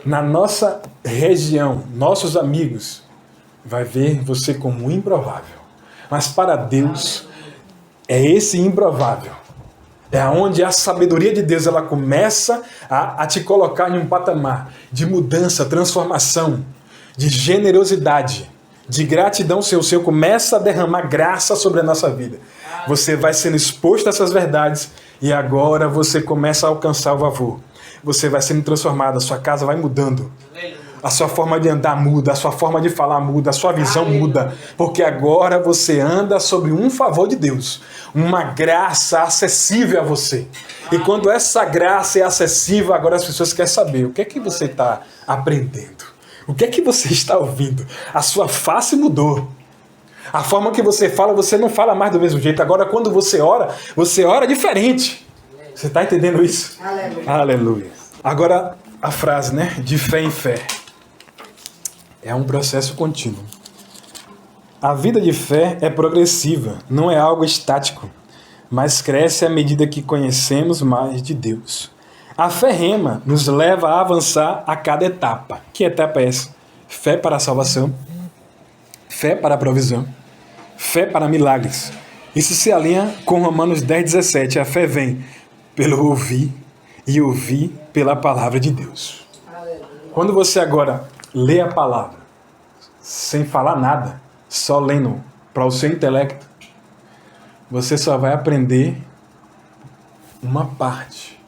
Na nossa região, nossos amigos, vai ver você como um improvável. Mas para Deus, é esse improvável. É onde a sabedoria de Deus ela começa a te colocar em um patamar de mudança, transformação, de generosidade, de gratidão seu. O Senhor começa a derramar graça sobre a nossa vida. Você vai sendo exposto a essas verdades e agora você começa a alcançar o favor. Você vai sendo transformado, a sua casa vai mudando. A sua forma de andar muda, a sua forma de falar muda, a sua visão muda. Porque agora você anda sobre um favor de Deus. Uma graça acessível a você. E quando essa graça é acessível, agora as pessoas querem saber o que é que você está aprendendo. O que é que você está ouvindo? A sua face mudou. A forma que você fala, você não fala mais do mesmo jeito. Agora quando você ora diferente. Você está entendendo isso? Aleluia. Aleluia. Agora a frase, né? De fé em fé. É um processo contínuo. A vida de fé é progressiva, não é algo estático, mas cresce à medida que conhecemos mais de Deus. A fé rema nos leva a avançar a cada etapa. Que etapa é essa? Fé para a salvação, fé para a provisão, fé para milagres. Isso se alinha com Romanos 10:17. A fé vem pelo ouvir e ouvir pela palavra de Deus. Quando você agora lê a palavra sem falar nada, só lendo para o seu intelecto, você só vai aprender uma parte,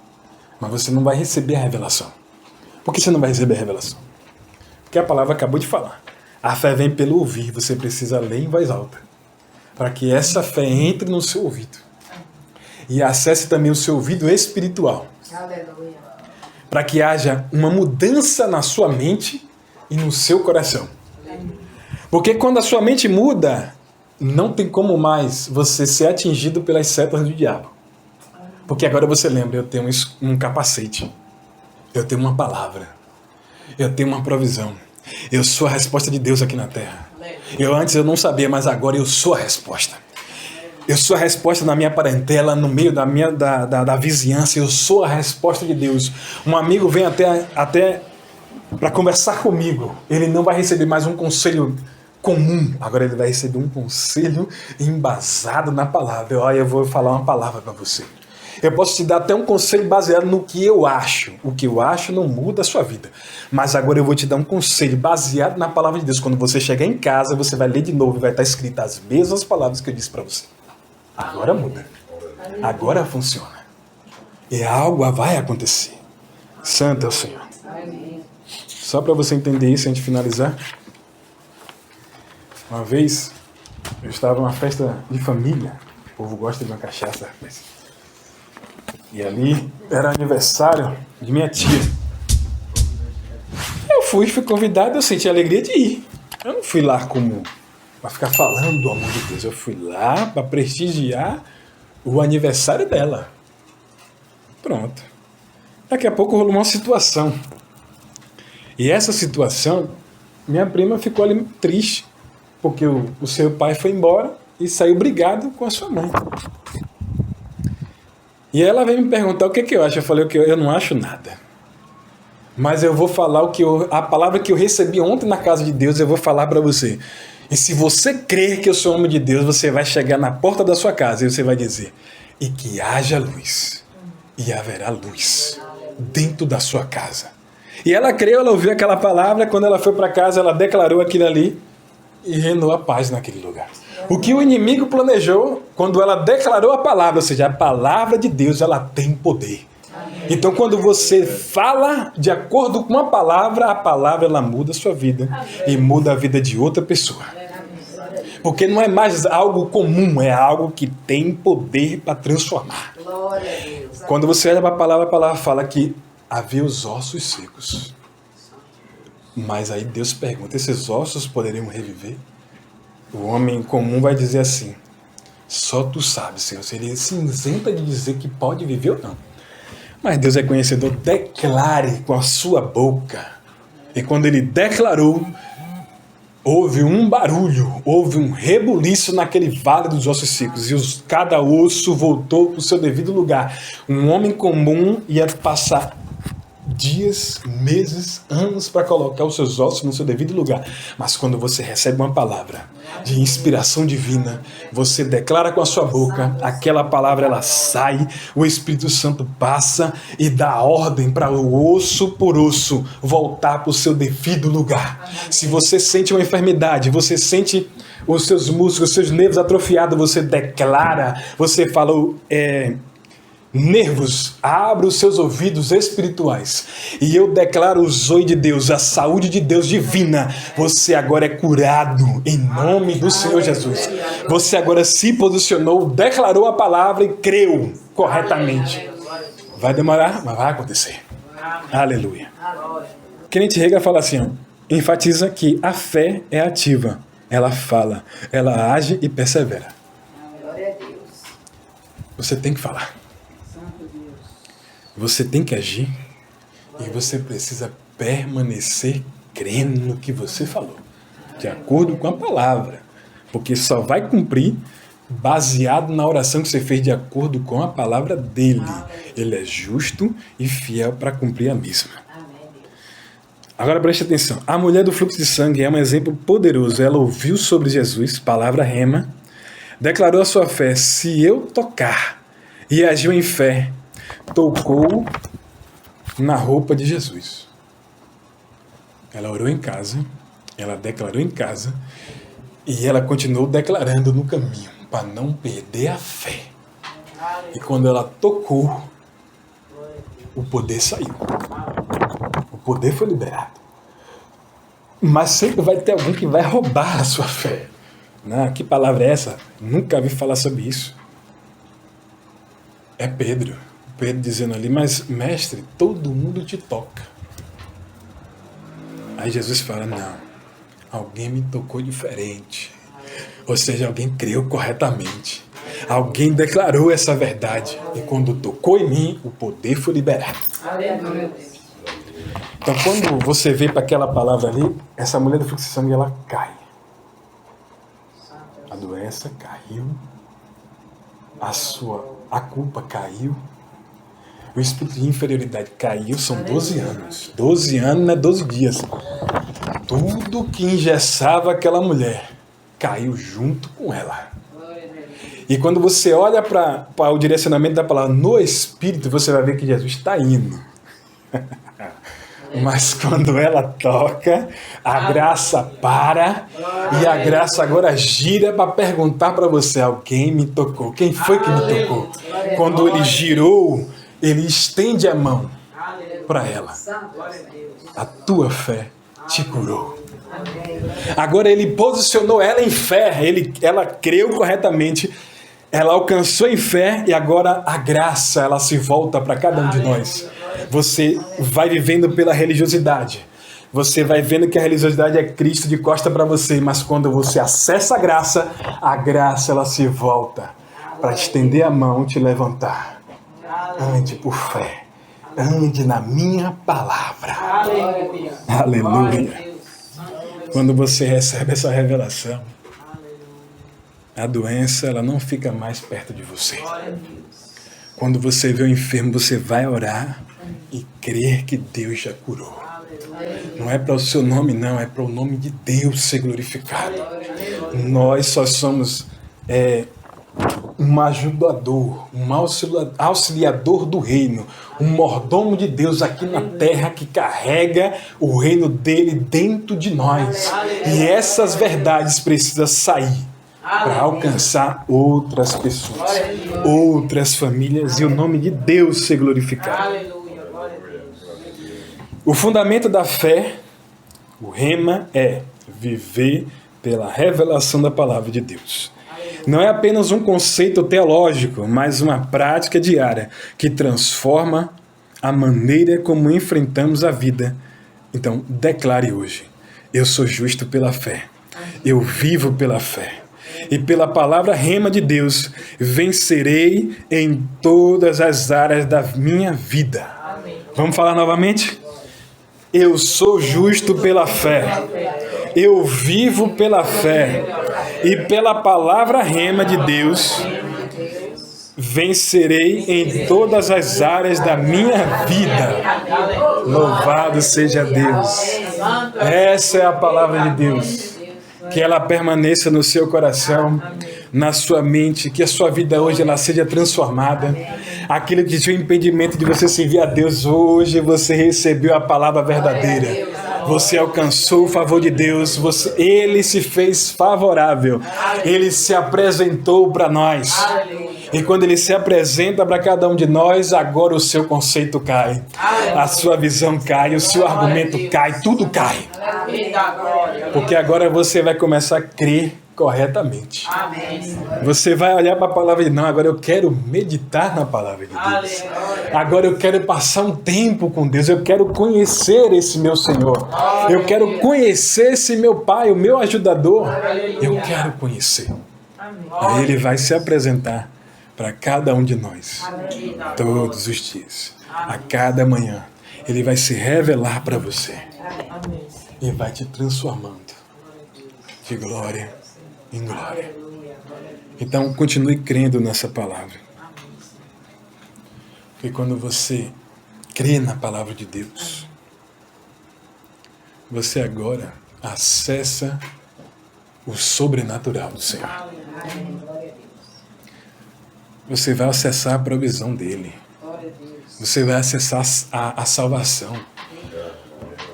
mas você não vai receber a revelação. Por que você não vai receber a revelação? Porque a palavra acabou de falar. A fé vem pelo ouvir, você precisa ler em voz alta, para que essa fé entre no seu ouvido e acesse também o seu ouvido espiritual. Aleluia. Para que haja uma mudança na sua mente e no seu coração. Porque quando a sua mente muda, não tem como mais você ser atingido pelas setas do diabo. Porque agora você lembra, eu tenho um capacete, eu tenho uma palavra, eu tenho uma provisão, eu sou a resposta de Deus aqui na terra. Antes eu não sabia, mas agora eu sou a resposta. Eu sou a resposta na minha parentela, no meio da vizinhança, eu sou a resposta de Deus. Um amigo vem até para conversar comigo, ele não vai receber mais um conselho comum, agora ele vai receber um conselho embasado na palavra. Olha, eu vou falar uma palavra para você. Eu posso te dar até um conselho baseado no que eu acho. O que eu acho não muda a sua vida. Mas agora eu vou te dar um conselho baseado na palavra de Deus. Quando você chegar em casa, você vai ler de novo e vai estar escritas as mesmas palavras que eu disse para você. Agora muda. Agora funciona. E algo vai acontecer. Santo é o Senhor. Só para você entender isso, antes de finalizar. Uma vez, eu estava numa festa de família. O povo gosta de uma cachaça, rapaz. E ali era aniversário de minha tia. Eu fui convidado, eu senti a alegria de ir. Eu não fui lá como para ficar falando do amor de Deus. Eu fui lá para prestigiar o aniversário dela. Pronto. Daqui a pouco rolou uma situação. E essa situação, minha prima ficou ali triste, porque o seu pai foi embora e saiu brigado com a sua mãe. E ela veio me perguntar o que eu acho. Eu falei que eu não acho nada. Mas eu vou falar a palavra que eu recebi ontem na casa de Deus, eu vou falar para você. E se você crer que eu sou homem de Deus, você vai chegar na porta da sua casa e você vai dizer: e que haja luz, e haverá luz dentro da sua casa. E ela creu, ela ouviu aquela palavra, quando ela foi para casa, ela declarou aquilo ali e reinou a paz naquele lugar. O que o inimigo planejou, quando ela declarou a palavra, ou seja, a palavra de Deus, ela tem poder. Então, quando você fala de acordo com a palavra ela muda a sua vida e muda a vida de outra pessoa. Porque não é mais algo comum, é algo que tem poder para transformar. Quando você olha para a palavra fala que havia os ossos secos. Mas aí Deus pergunta: esses ossos poderiam reviver? O homem comum vai dizer assim: só tu sabes, Senhor. Seria cinzenta de dizer que pode viver ou não. Mas Deus é conhecedor, declare com a sua boca. E quando ele declarou, houve um barulho, houve um rebuliço naquele vale dos ossos secos. E cada osso voltou para o seu devido lugar. Um homem comum ia passar dias, meses, anos para colocar os seus ossos no seu devido lugar. Mas quando você recebe uma palavra de inspiração divina, você declara com a sua boca, aquela palavra ela sai, o Espírito Santo passa e dá ordem para o osso por osso voltar para o seu devido lugar. Se você sente uma enfermidade, você sente os seus músculos, os seus nervos atrofiados, você declara, você fala... nervos, abra os seus ouvidos espirituais e eu declaro o zoe de Deus, a saúde de Deus divina. Você agora é curado em nome do Senhor Jesus. Você agora se posicionou, declarou a palavra e creu corretamente. Vai demorar, mas vai acontecer. Aleluia. Kenneth Hagin fala assim, enfatiza que a fé é ativa. Ela fala, ela age e persevera. Você tem que falar. Você tem que agir e você precisa permanecer crendo no que você falou, de acordo com a palavra, porque só vai cumprir baseado na oração que você fez de acordo com a palavra dele. Ele é justo e fiel para cumprir a mesma. Agora preste atenção, a mulher do fluxo de sangue é um exemplo poderoso. Ela ouviu sobre Jesus, palavra rema, declarou a sua fé: se eu tocar, e agiu em fé, tocou na roupa de Jesus. Ela orou em casa, ela declarou em casa e ela continuou declarando no caminho para não perder a fé. E quando ela tocou, o poder saiu. O poder foi liberado. Mas sempre vai ter alguém que vai roubar a sua fé. Que palavra é essa? Nunca vi falar sobre isso. É Pedro. Pedro dizendo ali: mas mestre, todo mundo te toca. Aí Jesus fala: não, alguém me tocou diferente. Ou seja, alguém creu corretamente. Alguém declarou essa verdade. E quando tocou em mim, o poder foi liberado. Aleluia. Então quando você vê para aquela palavra ali, essa mulher do fluxo de sangue, ela cai. A doença caiu. A culpa caiu. O espírito de inferioridade caiu, são 12 anos. 12 anos não é 12 dias. Tudo que engessava aquela mulher caiu junto com ela. E quando você olha para o direcionamento da palavra no espírito, você vai ver que Jesus está indo. Mas quando ela toca, a graça para e a graça agora gira para perguntar para você: alguém me tocou? Quem foi que me tocou? Quando ele girou, ele estende a mão para ela. A tua fé te curou. Agora ele posicionou ela em fé, ela creu corretamente, ela alcançou em fé e agora a graça ela se volta para cada um de nós. Você vai vivendo pela religiosidade. Você vai vendo que a religiosidade é Cristo de costa para você, mas quando você acessa a graça ela se volta para estender a mão e te levantar. Ande por fé. Ande na minha palavra. Aleluia. Quando você recebe essa revelação, a doença ela não fica mais perto de você. Quando você vê o enfermo, você vai orar e crer que Deus já curou. Não é para o seu nome, não, é para o nome de Deus ser glorificado. Nós só somos um ajudador, um auxiliador do reino, um mordomo de Deus aqui na terra que carrega o reino dele dentro de nós. E essas verdades precisam sair para alcançar outras pessoas, outras famílias e o nome de Deus ser glorificado. O fundamento da fé, o rema, é viver pela revelação da palavra de Deus. Não é apenas um conceito teológico, mas uma prática diária que transforma a maneira como enfrentamos a vida. Então, declare hoje: eu sou justo pela fé, eu vivo pela fé, e pela palavra rema de Deus, vencerei em todas as áreas da minha vida. Vamos falar novamente? Eu sou justo pela fé, eu vivo pela fé, e pela palavra rema de Deus, vencerei em todas as áreas da minha vida. Louvado seja Deus. Essa é a palavra de Deus. Que ela permaneça no seu coração, na sua mente, que a sua vida hoje ela seja transformada. Aquilo que tinha o impedimento de você servir a Deus, hoje você recebeu a palavra verdadeira. Você alcançou o favor de Deus, Ele se fez favorável, Ele se apresentou para nós. E quando Ele se apresenta para cada um de nós, agora o seu conceito cai, a sua visão cai, o seu argumento cai, tudo cai. Porque agora você vai começar a crer corretamente. Você vai olhar para a palavra de Deus. Não, agora eu quero meditar na palavra de Deus. Agora eu quero passar um tempo com Deus. Eu quero conhecer esse meu Senhor. Eu quero conhecer esse meu Pai, o meu ajudador. Eu quero conhecer. Aí Ele vai se apresentar para cada um de nós. Todos os dias. A cada manhã. Ele vai se revelar para você. E vai te transformando de glória em glória. Então, continue crendo nessa palavra. Porque quando você crê na palavra de Deus, você agora acessa o sobrenatural do Senhor. Você vai acessar a provisão dEle. Você vai acessar a salvação.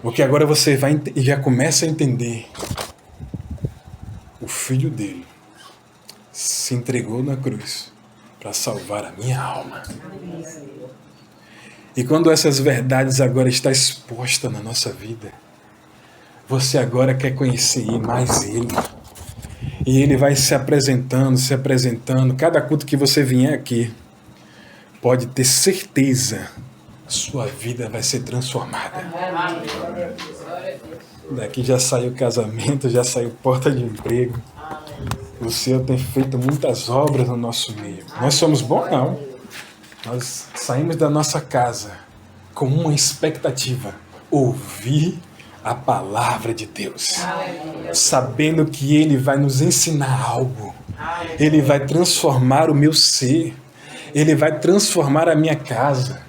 Porque agora você já começa a entender. O Filho dele se entregou na cruz para salvar a minha alma. E quando essas verdades agora estão expostas na nossa vida, você agora quer conhecer mais Ele. E Ele vai se apresentando. Cada culto que você vier aqui, pode ter certeza, sua vida vai ser transformada. Daqui já saiu casamento, já saiu porta de emprego. O Senhor tem feito muitas obras no nosso meio. Nós somos bons? Não. Nós saímos da nossa casa com uma expectativa: ouvir a palavra de Deus. Sabendo que Ele vai nos ensinar algo. Ele vai transformar o meu ser. Ele vai transformar a minha casa.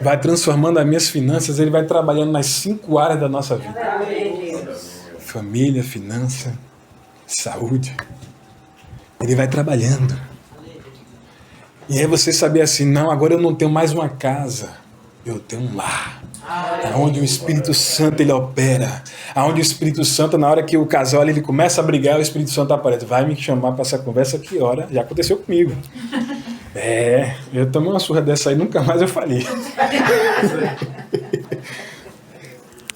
Vai transformando as minhas finanças. Ele vai trabalhando nas 5 áreas da nossa vida: família, finança, saúde. Ele vai trabalhando. E aí você saber assim: não, agora eu não tenho mais uma casa, eu tenho um lar. Onde o Espírito Santo ele opera. Onde o Espírito Santo, na hora que o casal ele começa a brigar, o Espírito Santo aparece. Vai me chamar para essa conversa, que hora? Já aconteceu comigo. Eu tomei uma surra dessa aí, nunca mais eu falei.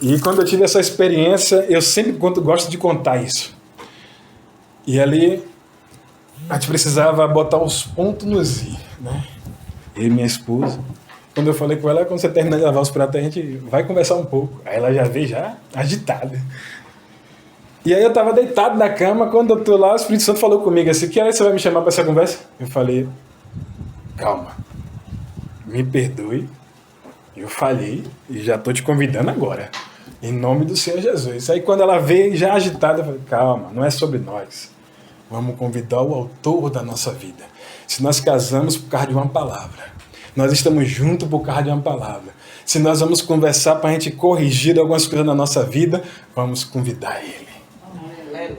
E quando eu tive essa experiência, eu sempre gosto de contar isso. E ali, a gente precisava botar os pontos nos i, né? Eu e minha esposa. Quando eu falei com ela, quando você terminar de lavar os pratos, a gente vai conversar um pouco. Aí ela já veio já agitada. E aí eu estava deitado na cama, quando eu tô lá, o Espírito Santo falou comigo assim, que hora você vai me chamar para essa conversa? Eu falei, calma, me perdoe, eu falhei e já estou te convidando agora, em nome do Senhor Jesus. Aí quando ela veio já agitada, eu falei, calma, não é sobre nós, vamos convidar o autor da nossa vida. Se nós casamos por causa de uma palavra, nós estamos juntos por causa de uma palavra. Se nós vamos conversar para a gente corrigir algumas coisas na nossa vida, vamos convidar ele.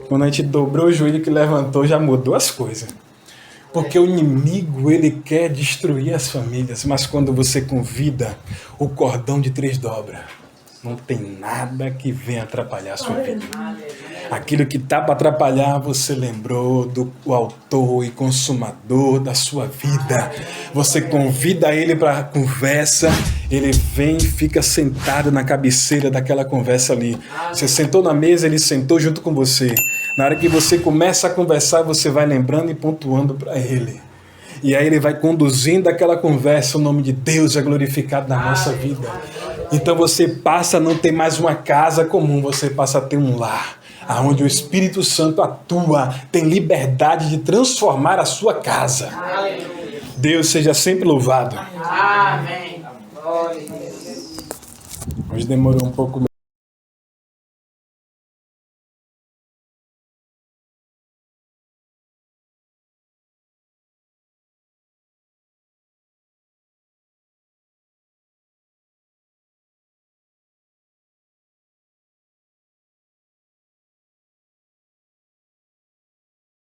Quando a gente dobrou o joelho que levantou, já mudou as coisas. Porque o inimigo, ele quer destruir as famílias, mas quando você convida, o cordão de 3 dobra. Não tem nada que venha atrapalhar a sua vida. Aquilo que está para atrapalhar, você lembrou do autor e consumador da sua vida. Você convida ele para a conversa, ele vem e fica sentado na cabeceira daquela conversa ali. Você sentou na mesa, ele sentou junto com você. Na hora que você começa a conversar, você vai lembrando e pontuando para ele. E aí ele vai conduzindo aquela conversa, o nome de Deus é glorificado na nossa vida. Então você passa a não ter mais uma casa comum, você passa a ter um lar, onde o Espírito Santo atua, tem liberdade de transformar a sua casa. Deus seja sempre louvado. Amém. Hoje demorou um pouco.